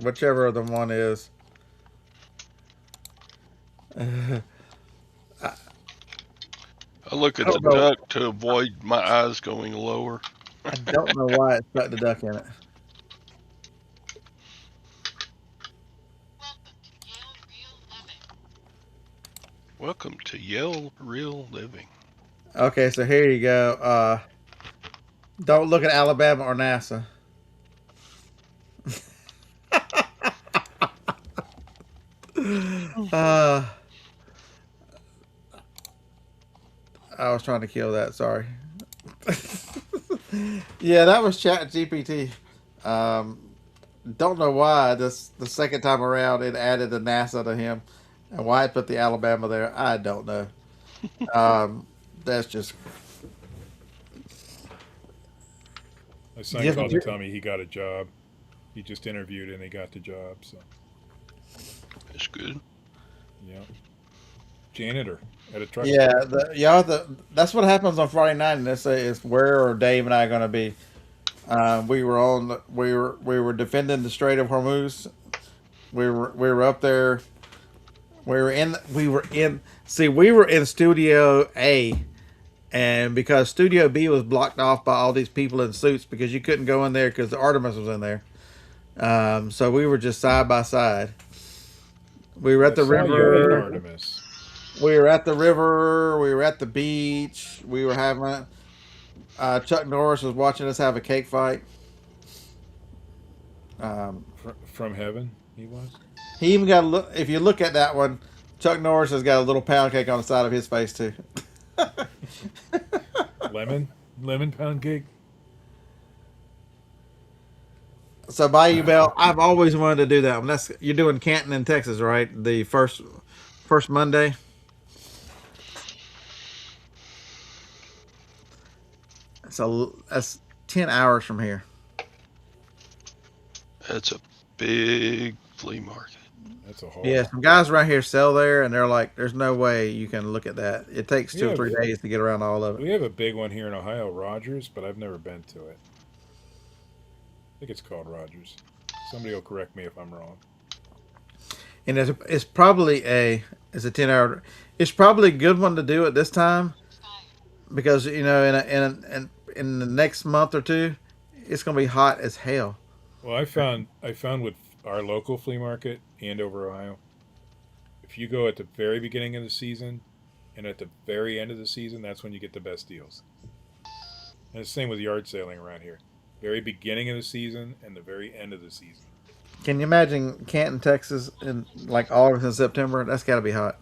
Whichever the one is. I look at I the don't know. duck to avoid my eyes going lower. I don't know why it stuck the duck in it. Welcome to Yale Real Living. Okay, so here you go. Don't look at Alabama or NASA. I was trying to kill that. Sorry. Yeah, that was Chat GPT. Don't know why the second time around it added the NASA to him, and why it put the Alabama there. I don't know. That's just. My son Yeah, called to tell me he got a job. He just interviewed and he got the job. So That's good. yeah, janitor at a truck. Yeah, that's what happens on Friday night, and it's where or Dave and I are going to be. We were defending the Strait of Hormuz. We were up there. We were in Studio A, and because Studio B was blocked off by all these people in suits because you couldn't go in there because the Artemis was in there. So we were just side by side. We were at the I saw you in river. Artemis. We were at the river. We were at the beach. We were having. Chuck Norris was watching us have a cake fight. From heaven, he was. He even got a look. If you look at that one, Chuck Norris has got a little pound cake on the side of his face too. Lemon pound cake. So Bayou Bell, I've always wanted to do that one. You're doing Canton in Texas, right? The first Monday. So that's 10 hours from here. That's a big flea market. That's a whole. Yeah, some guys right here sell there, and they're like, "There's no way you can look at that. It takes 2 or 3 days to get around all of it." We have a big one here in Ohio, Rogers, but I've never been to it. I think it's called Rogers. Somebody will correct me if I'm wrong. And it's probably it's a 10-hour. It's probably a good one to do at this time, because in the next month or two, it's gonna be hot as hell. Well, I found with our local flea market, Andover, Ohio, if you go at the very beginning of the season and at the very end of the season, that's when you get the best deals. And it's the same with yard sailing around here. Very beginning of the season and the very end of the season. Can you imagine Canton, Texas, in like August and September? That's got to be hot.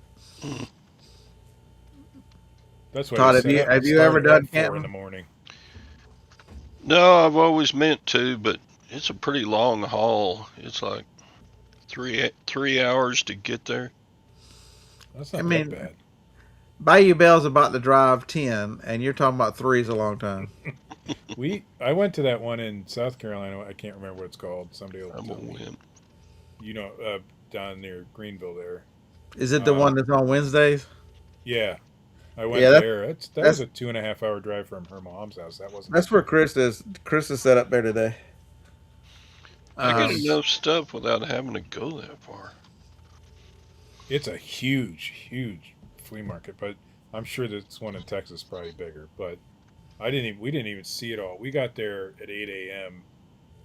That's why Todd, I have you ever done Canton in the morning? No, I've always meant to, but it's a pretty long haul. It's like three hours to get there. That's I not that mean, bad. Bayou Bell's about to drive 10, and you're talking about 3 is a long time. I went to that one in South Carolina. I can't remember what it's called. Somebody will I'm tell gonna me. win. You know, down near Greenville there. Is it the one Um, that's on Wednesdays? yeah, I went Yeah, there. That was that's a 2.5 hour drive from her mom's house. That wasn't that's too where bad. Chris is. Chris is set up there today. I get Um, It's enough stuff without having to go that far. it's a huge flea market, but I'm sure this one in Texas is probably bigger. But we didn't even see it all. We got there at 8 a.m.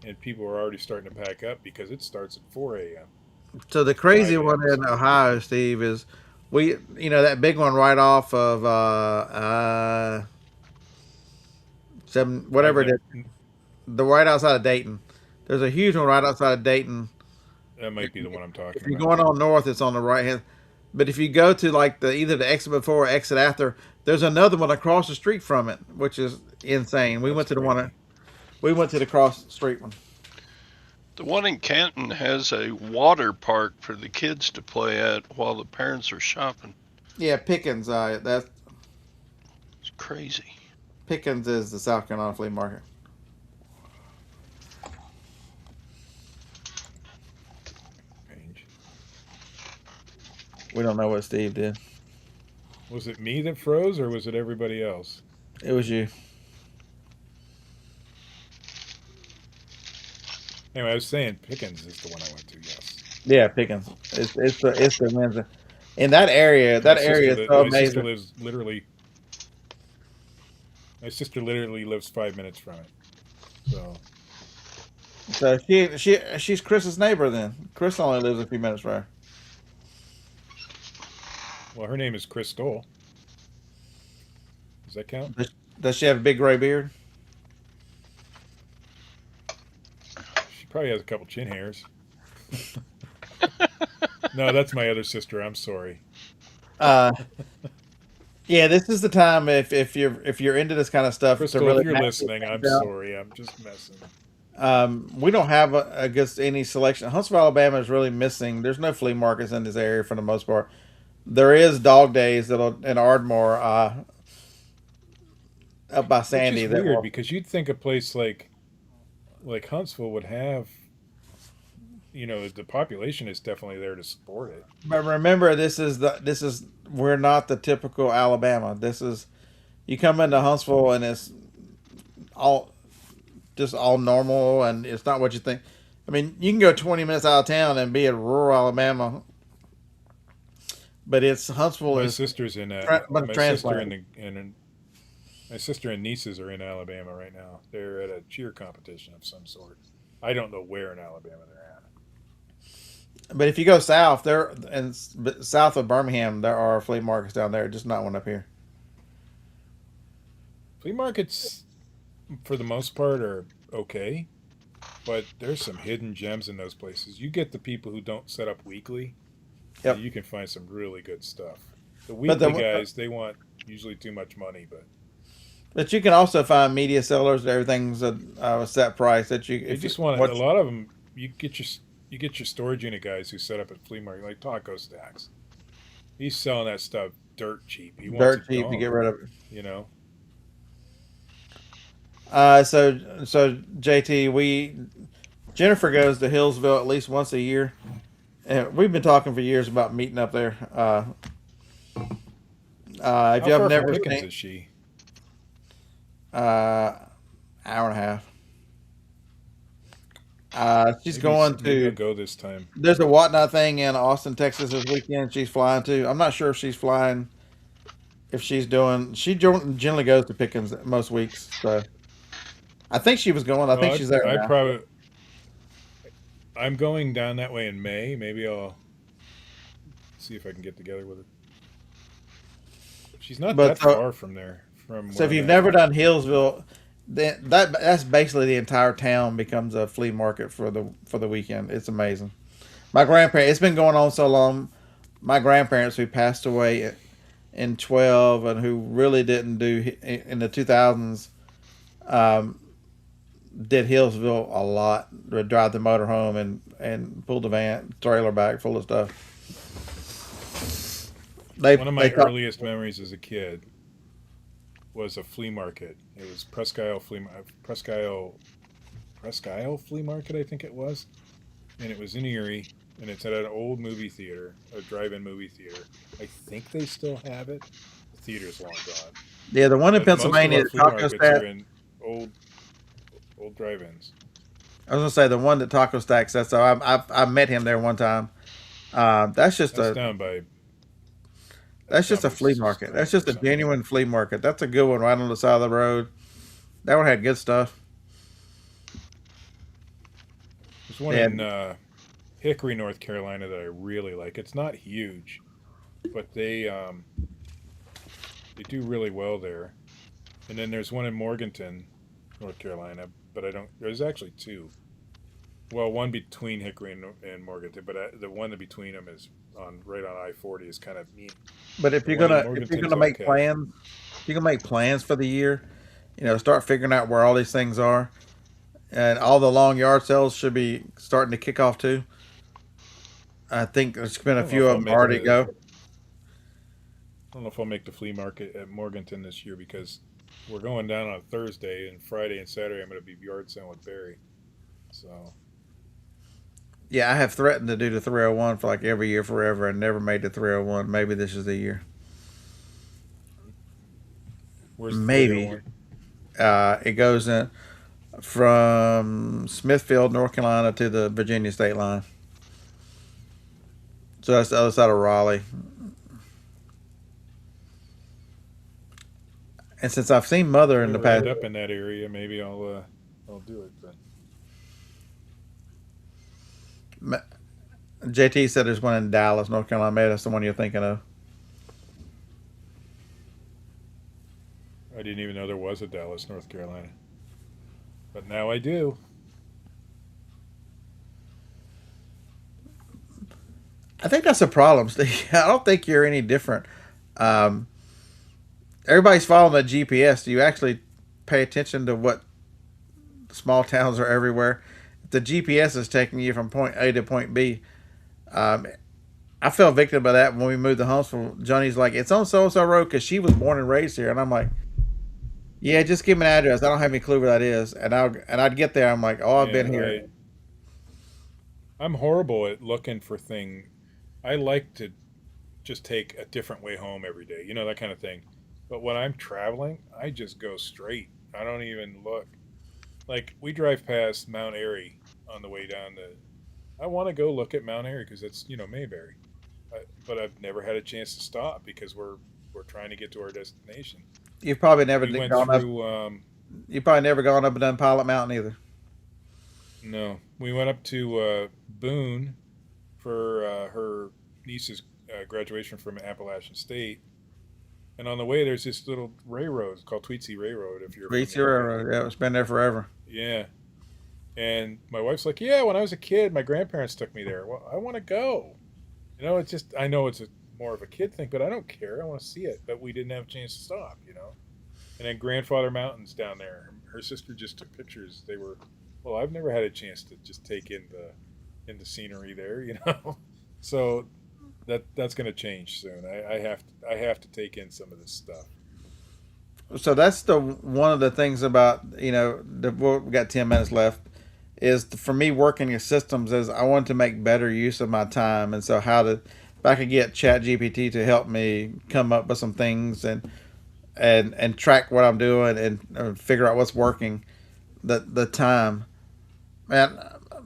and people were already starting to pack up because it starts at 4 a.m., so the crazy 5 one a.m. in some days. Ohio, Steve, is that big one right off of seven I've whatever it never. is, the right outside of Dayton. There's a huge one right outside of Dayton. That might be the one I'm talking If you're about. going on north, it's on the right hand. But if you go to like the either the exit before or exit after, there's another one across the street from it, which is insane. That's crazy. We went to the cross street one. The one in Canton has a water park for the kids to play at while the parents are shopping. Yeah, Pickens. That It's crazy. Pickens is the South Carolina flea market. Strange. We don't know what Steve did. Was it me that froze or was it everybody else? It was you. Anyway, I was saying Pickens is the one I went to. Yes, Yeah, Pickens. It's the Wednesday. In that area, that area is so My sister amazing. lives literally. My sister literally lives 5 minutes from it. So So she's Chris's neighbor then. Chris only lives a few minutes from her. well, her name is Crystal. Does that count? Does she have a big gray beard? She probably has a couple chin hairs. No, that's my other sister. I'm sorry. Uh, yeah, this is the time if you're into this kind of stuff to Crystal, if really you're max listening, I'm things out. sorry. I'm just messing. We don't have I guess any selection. Huntsville, Alabama is really missing. There's no flea markets in this area for the most part. There is dog days that'll in Ardmore, up by Which Sandy is that weird will. because you'd think a place like Huntsville would have, the population is definitely there to support it. But remember, we're not the typical Alabama. This is you come into Huntsville and it's all just all normal and it's not what you think. I mean, you can go 20 minutes out of town and be in rural Alabama, but it's Huntsville My is sister's in a bunch of my sister transplants. my sister and nieces are in Alabama right now. They're at a cheer competition of some sort. I don't know where in Alabama they're at. But if you go south, south of Birmingham, there are flea markets down there, just not one up here. Flea markets, for the most part, are okay, but there's some hidden gems in those places. You get the people who don't set up weekly, Yep. you can find some really good stuff. The But weekly guys, they want usually too much money, but you can also find media sellers. Everything's a set price that you they if you just want a what's lot of them. You get your storage unit guys who set up at flea market like Taco Stacks. He's selling that stuff dirt cheap. He wants dirt it cheap to get gone. rid of it. You know, So JT, we Jennifer goes to Hillsville at least once a year, and we've been talking for years about meeting up there. If how you have far from never Pickens seen, is she? hour and a half. She's going Maybe I'll to. go this time. There's a whatnot thing in Austin, Texas this weekend. She's flying to. I'm not sure if she's flying. If she's doing, she generally goes to Pickens most weeks. So I think she was going. I think Well, she's there I now. probably I'm going down that way in May. Maybe I'll see if I can get together with her. She's not But that far from there, from so where if I'm you've at. never done Hillsville, then that's basically the entire town becomes a flea market for the weekend. It's amazing. My grandparents. It's been going on so long. My grandparents who passed away in 12 and who really didn't do in the 2000s. Um, did Hillsville a lot. Would drive the motor home and pull the van trailer back full of stuff. One of They my thought earliest memories as a kid was a flea market. It was Presque Isle Flea Market, I think it was, and it was in Erie, and it's at an old movie theater, a drive-in movie theater. I think they still have it. The theater's long gone, yeah, the one in but most of Pennsylvania, our the flea Taco markets Stack. are in old drive-ins. I was gonna say the one that Taco Stack said. So I met him there one time. That's just That's a down by that's just a flea market. That's Springs or just a something. genuine flea market. That's a good one right on the side of the road. That one had good stuff. There's one Yeah, in Hickory, North Carolina that I really like. It's not huge, but they do really well there. And then there's one in Morganton, North Carolina, but I don't. There's actually two. Well, one between Hickory and Morganton, but the one that between them is on right on I-40 is kind of neat. but The one in if you're Morganton's gonna make okay. plans, if you're gonna make plans for the year, start figuring out where all these things are, and all the long yard sales should be starting to kick off too. I think there's been I a don't know few if of I'll them make already the go. I don't know if I'll make the flea market at Morganton this year because we're going down on Thursday and Friday and Saturday I'm going to be yard selling with Barry. So Yeah, I have threatened to do the 301 for like every year forever and never made the 301. Maybe this is the year. where's the Maybe 301? it goes in from Smithfield, North Carolina, to the Virginia state line. So that's the other side of Raleigh. And since I've seen If Mother we in the ever past, end up in that area, maybe I'll do it. But JT said there's one in Dallas, North Carolina. Maybe that's the one you're thinking of. I didn't even know there was a Dallas, North Carolina. But now I do. I think that's a problem, Steve. I don't think you're any different. Um, Everybody's following the GPS. Do you actually pay attention to what small towns are everywhere? If the GPS is taking you from point A to point B, um, I fell victim of that when we moved to Huntsville. Johnny's like, it's on so and so road because she was born and raised here, and I'm like, yeah, just give me an address. I don't have any clue where that is, I'd get there. I'm like, oh, I've been Yeah, here. I'm horrible at looking for thing. I like to just take a different way home every day, that kind of thing. But when I'm traveling, I just go straight. I don't even look. Like we drive past Mount Airy on the way down to. I want to go look at Mount Airy because it's Mayberry, but I've never had a chance to stop because we're trying to get to our destination. You've probably never We went gone up. through. You've probably never gone up and done Pilot Mountain either. No, we went up to Boone for her niece's graduation from Appalachian State. And on the way, there's this little railroad it's called Tweetsy Railroad, if you're Reach familiar with it. Railroad. Yeah, it's been there forever. Yeah. And my wife's like, yeah, when I was a kid, my grandparents took me there. Well, I want to go. It's just, I know it's more of a kid thing, but I don't care. I want to see it. But we didn't have a chance to stop. And then Grandfather Mountain's down there. Her sister just took pictures. They were, well, I've never had a chance to just take in the scenery there. So that's going to change soon. I have to take in some of this stuff. So that's the one of the things about we got 10 minutes left is for me working in systems is I want to make better use of my time, and so if I could get Chat GPT to help me come up with some things and track what I'm doing and figure out what's working, the time, man.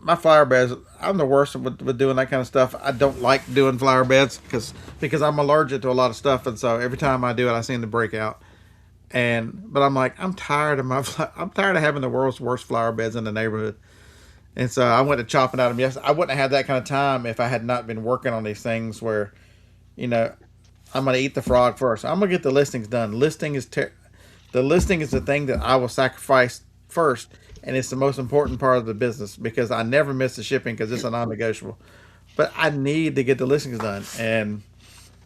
My flower beds, I'm the worst with doing that kind of stuff. I don't like doing flower beds because I'm allergic to a lot of stuff, and so every time I do it, I seem to break out. But I'm like, I'm tired of having the world's worst flower beds in the neighborhood. And so I went to chopping at them yesterday. I wouldn't have had that kind of time if I had not been working on these things where, you know, I'm going to eat the frog first. I'm going to get the listings done. The listing is the thing that I will sacrifice first, and it's the most important part of the business because I never miss the shipping because it's a non-negotiable. But I need to get the listings done, and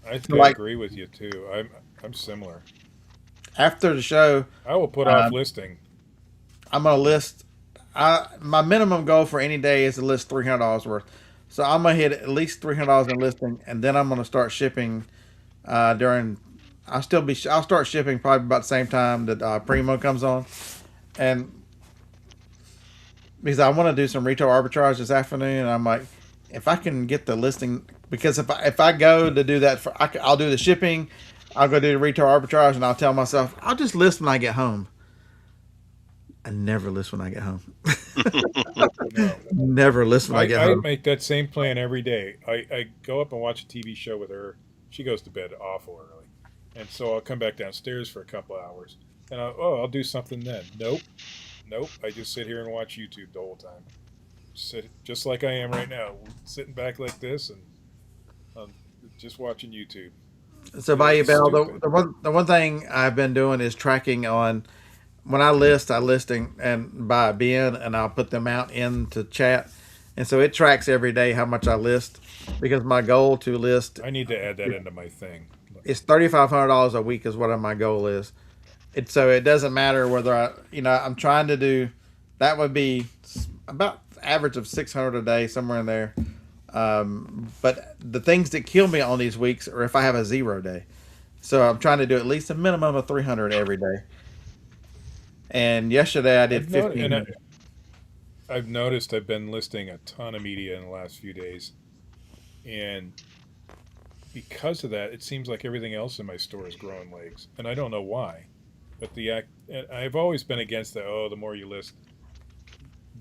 I think so, I like, agree with you too. I'm similar. after the show, I will put off um, listing. I'm going to list my minimum goal for any day is to list $300 worth. So I'm gonna hit at least $300 in listing, and then I'm gonna start shipping during. I'll start shipping probably about the same time that Primo comes on, and because I want to do some retail arbitrage this afternoon, and I'm like, if I can get the listing, because if I go to do that I'll do the shipping, I'll go do the retail arbitrage, and I'll tell myself I'll just list when I get home. I never list when I get home. No. Never list when I get I home. make that same plan every day. I go up and watch a TV show with her. She goes to bed awful early. And so I'll come back downstairs for a couple hours. And I'll do something then. Nope. I just sit here and watch YouTube the whole time. Sit just like I am right now, sitting back like this and just watching YouTube. So Bayou Bell, Stupid. the one thing I've been doing is tracking on when I listing and by a bin, and I'll put the amount into chat, and so it tracks every day how much I list, because my goal to list I need to add that into my thing. is $3,500 a week is what my goal is. So it doesn't matter whether I'm trying to do, that would be about average of 600 a day, somewhere in there. But the things that kill me on these weeks are if I have a 0 day. So I'm trying to do at least a minimum of 300 every day. And yesterday I did 1500. I've noticed I've been listing a ton of media in the last few days, and because of that, it seems like everything else in my store is growing legs, and I don't know why. But I've always been against that. Oh, the more you list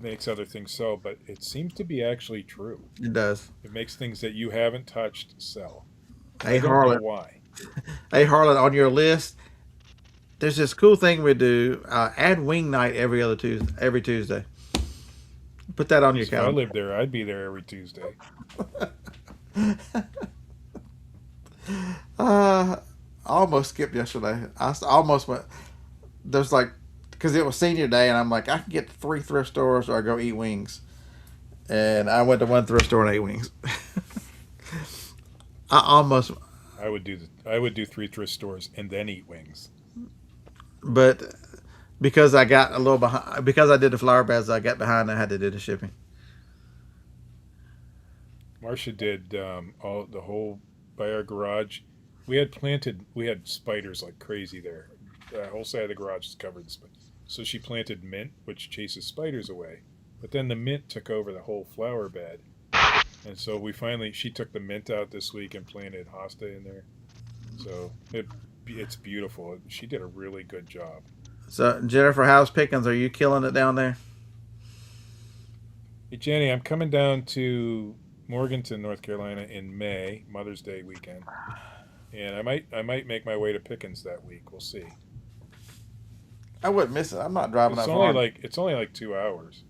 makes other things so, but it seems to be actually true. It does. It makes things that you haven't touched sell. Hey, I don't know Harlan. why. Hey, Harlan, on your list, there's this cool thing we do. Add wing night every Tuesday. Put that on your If I calendar. lived there, I'd be there every Tuesday. I almost skipped yesterday. I almost went. There's like, because it was senior day, and I'm like, I can get to 3 thrift stores or I go eat wings. And I went to one thrift store and ate wings. I almost, I would do 3 thrift stores and then eat wings. but because I got a little behind, because I did the flower beds, I got behind. I had to do the shipping. Marcia did all the whole by our garage. We had spiders like crazy there. The whole side of the garage is covered in spiders. So she planted mint, which chases spiders away. But then the mint took over the whole flower bed. And so she took the mint out this week and planted hosta in there. So it's beautiful. She did a really good job. So Jennifer House Pickens, are you killing it down there? Hey Jenny, I'm coming down to Morganton, North Carolina in May, Mother's Day weekend. And I might make my way to Pickens that week. We'll see. I wouldn't miss it. I'm not driving It's that only far. it's only like 2 hours.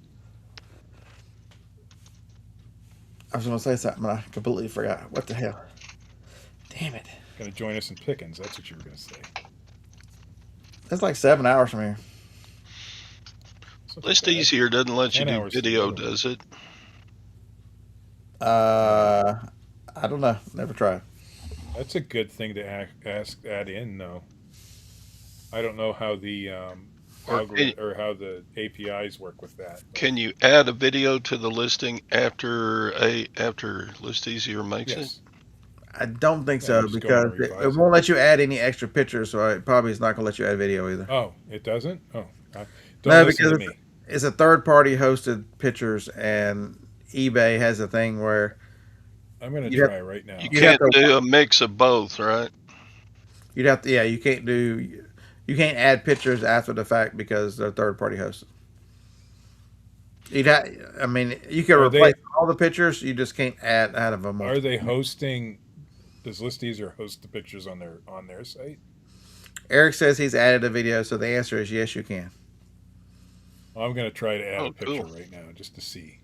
I was going to say something, but I completely forgot. What the hell? Damn it. Going to join us in Pickens. That's what you were going to say. That's like 7 hours from here. List Easier doesn't let you 10 do hours video, together. does it? I don't know. Never tried. That's a good thing to add in, though. I don't know how the algorithm or how the APIs work with that. Can you add a video to the listing after List Easier makes it? Yes. I don't think Yeah, so, just go because and revise it won't let you add any extra pictures, so it probably is not going to let you add video either. Oh, it doesn't? Oh, don't No, listen to because me. it's a third-party hosted pictures, and eBay has a thing where I'm going to you try right now. You You'd have can't to- do a mix of both, right? you'd have to, you can't add pictures after the fact because they're third-party hosted. You could Are replace all the pictures, you just can't add out of them. Are they hosting? Does List Easier host the pictures on their site? Eric says he's added a video, so the answer is yes, you can. Well, I'm going to try to add Oh, a picture cool. right now just to see.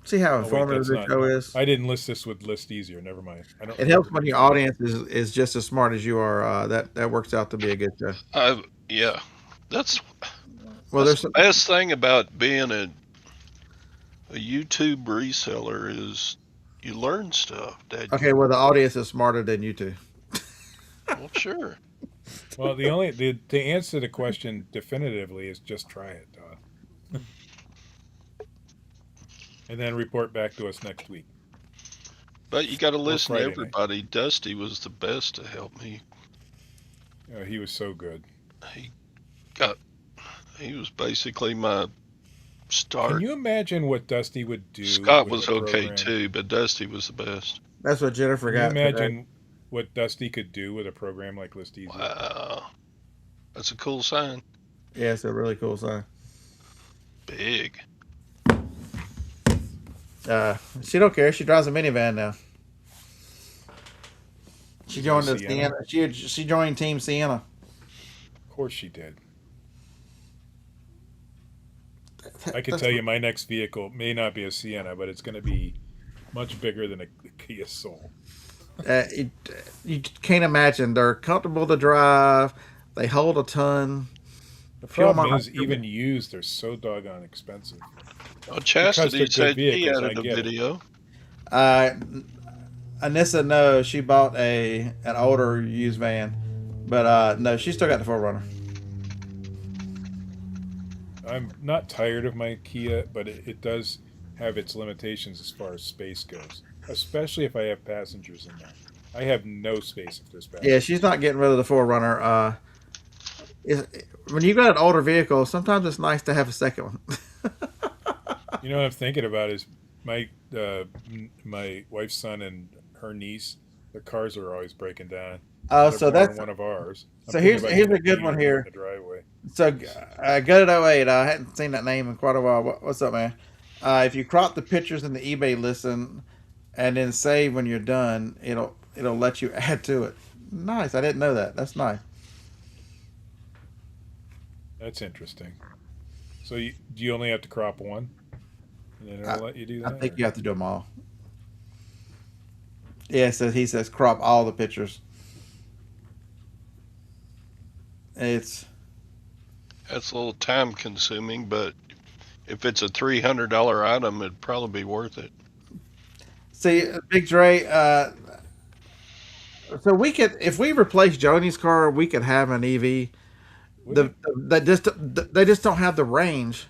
See how Oh, wait, informative that's this not- show is? I didn't list this with List Easier. Never mind. I don't. It helps when your audience is just as smart as you are. That works out to be a good show. Yeah. That's Well, That's there's the best thing about being a YouTube reseller is you learn stuff, Dad. okay. Well, the audience is smarter than you two. Well, sure. Well, the answer to the question definitively is just try it, Todd, and then report back to us next week But you got to or listen to Friday night. everybody. Dusty was the best to help me. He was so good. He got. He was basically my Can start. you imagine what Dusty would do? Scott with was a okay program? too, but Dusty was the best. That's what Jennifer Can you got today. imagine what Dusty could do with a program like List Easy? Wow, that's a cool sign. Yeah, it's a really cool sign. Big. She don't care. She drives a minivan now. She joined the Sienna? Sienna. She joined Team Sienna. Of course she did. I can tell you my next vehicle may not be a Sienna, but it's going to be much bigger than a Kia Soul. You can't imagine. They're comfortable to drive. They hold a ton. The Fuel problem mileage- is, even used, they're so doggone expensive. Well, Chastity they're said good she vehicles, added I a get it. video. Anissa, no, she bought an older used van, but no, she still got the 4Runner. I'm not tired of my Kia, but it does have its limitations as far as space goes, especially if I have passengers in there. I have no space if there's passengers. Yeah, she's not getting rid of the 4Runner. When you've got an older vehicle, sometimes it's nice to have a second one. You know what I'm thinking about is my wife's son and her niece. Their cars are always breaking down. Oh, They're so borrowing that's one of ours. so I'm here's thinking about here's getting a good Beamer one in here. the driveway. So Gutted 08. I hadn't seen that name in quite a while. What's up, man? If you crop the pictures in the eBay listing and then save when you're done, it'll let you add to it. Nice. I didn't know that. That's nice. That's interesting. So do you only have to crop one, and then it'll let you do I that? think you have to do them all. Yeah, so he says crop all the pictures. It's That's a little time consuming, but if it's a $300 item, it'd probably be worth it. see, Big Dre. So we could, if we replace Joni's car, we could have an EV. They just don't have the range.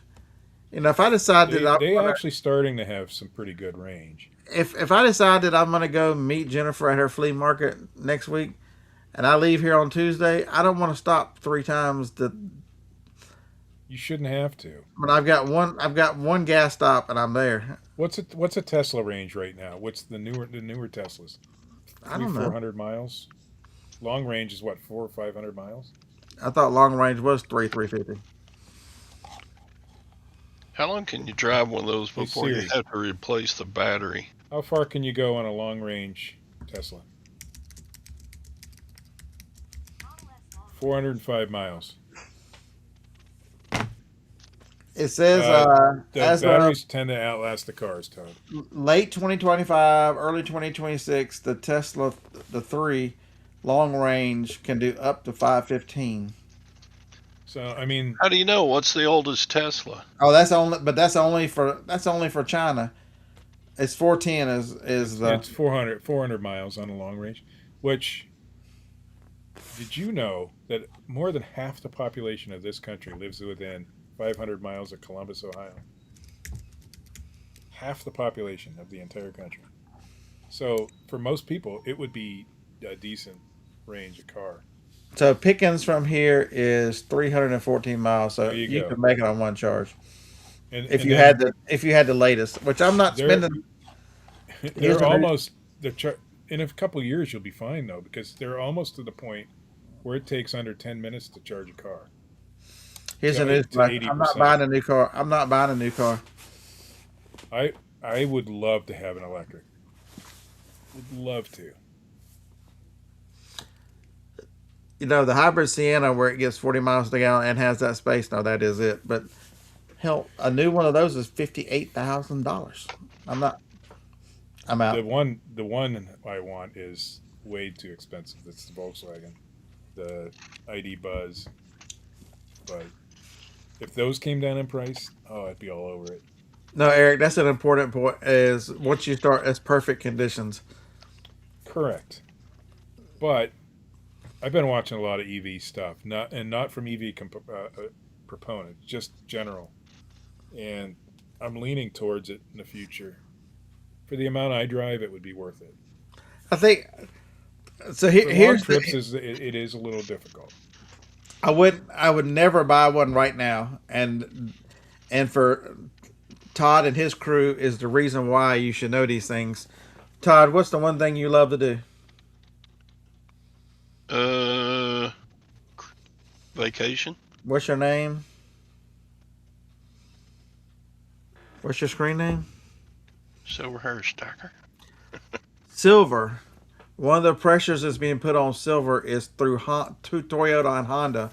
You know, if I decide that They actually starting to have some pretty good range. if I decide that I'm gonna go meet Jennifer at her flea market next week, and I leave here on Tuesday, I don't want to stop 3 times. You shouldn't have to. But I've got one gas stop, and I'm there. What's a Tesla range right now? What's the newer Teslas? I don't know. 400 miles. Long range is what, 400 or 500 miles? I thought long range was 350. How long can you drive one of those Hey, before you Siri. have to replace the battery? How far can you go on a long range Tesla? 405 miles. It says The as batteries tend to outlast the cars, Todd. of late 2025, early 2026, the Tesla the 3 long range can do up to 515. So I mean, How do you know? What's the oldest Tesla? Oh, that's only for China. It's 410 is the it's 400 miles on a long range. Which, did you know that more than half the population of this country lives within 500 miles of Columbus, Ohio? Half the population of the entire country. So for most people, it would be a decent range of car. so Pickens from here is 314 miles. So There you you go. could make it on one charge And if and you then had the latest, which I'm not They're- spending. Here's they're the- almost in a couple of years you'll be fine though, because they're almost to the point where it takes under 10 minutes to charge a car. Here's So the news. to I'm not 80%. buying a new car. I'm not buying a new car. I would love to have an electric. Would love to. You know, the hybrid Sienna where it gets 40 miles to the gallon and has that space. No, that is it. But hell, a new one of those is $58,000. I'm out. The one I want is way too expensive. It's the Volkswagen, the ID Buzz. But if those came down in price, oh, I'd be all over it. No, Eric, that's an important point. Is once you start, it's perfect conditions. Correct. But I've been watching a lot of EV stuff, not from proponents, just general, and I'm leaning towards it in the future. For the amount I drive, it would be worth it. I think so. For long Here's trips, the. it is a little difficult. I would never buy one right now, and for Todd and his crew is the reason why you should know these things. Todd, what's the one thing you love to do? Uh, Vacation. What's your name? What's your screen name? Silver hair stacker. Silver. One of the pressures that's being put on silver is through Toyota and Honda,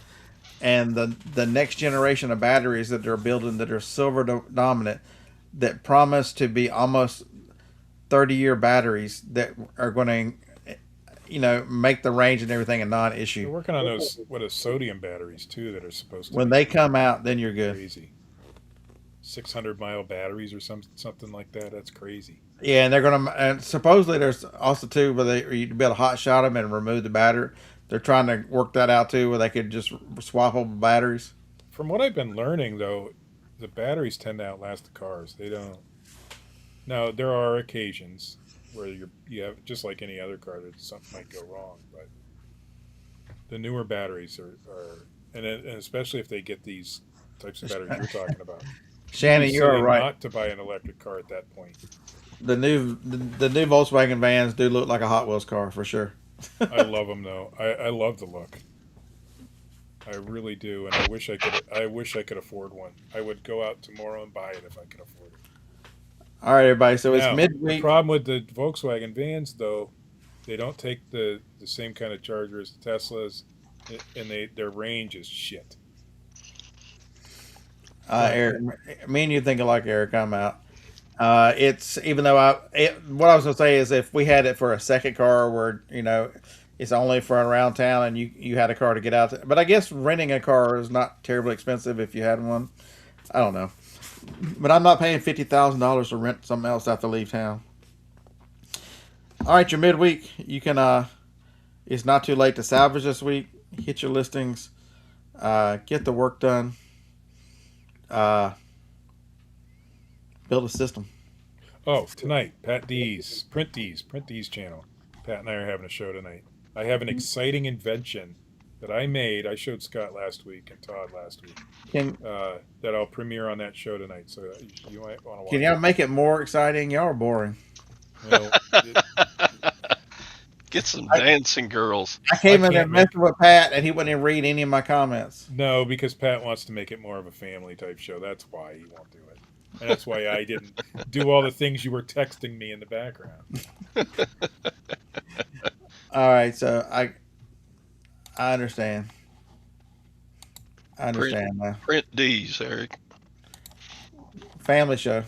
and the next generation of batteries that they're building that are silver dominant, that promise to be almost 30-year batteries that are going to, make the range and everything a They're non-issue. working on those sodium batteries too that are supposed to When be they come out, then you're good. crazy. 600-mile batteries or something like that. That's crazy. Yeah, and they're gonna. And supposedly, there's also too where you be able to hot shot them and remove the battery. They're trying to work that out too, where they could just swappable batteries. From what I've been learning, though, the batteries tend to outlast the cars. They don't. Now there are occasions where you have just like any other car that something might go wrong, but the newer batteries are and especially if they get these types of batteries you're talking about. Shannon, It'd be you're silly right. not to buy an electric car at that point. The new Volkswagen vans do look like a Hot Wheels car for sure. I love them though. I love the look. I really do, and I wish I could. I wish I could afford one. I would go out tomorrow and buy it if I could afford it. All right, everybody. So it's Now, the midweek. problem with the Volkswagen vans, though, they don't take the same kind of charger as the Teslas, and their range is shit. Eric, me and you think alike, Eric. I'm out. It's even though what I was gonna say is if we had it for a second car where it's only for around town and you had a car to get out to, but I guess renting a car is not terribly expensive if you had one. I don't know, but I'm not paying $50,000 to rent something else out to leave town. All right, your midweek. You can. It's not too late to salvage this week. Hit your listings. Get the work done. Build a system. Oh, tonight, Print D's channel. Pat and I are having a show tonight. I have an exciting invention that I made. I showed Scott last week and Todd last week. That I'll premiere on that show tonight. So you might want to watch. Can y'all make it more exciting? Y'all are boring. Well, Get some dancing girls. I came in there can't make messing with Pat, and he wouldn't even read any of my comments. no, because Pat wants to make it more of a family type show. That's why he won't do it. And that's why I didn't do all the things you were texting me in the background. All right, so I understand. I understand now. Print D's, Eric. Family show.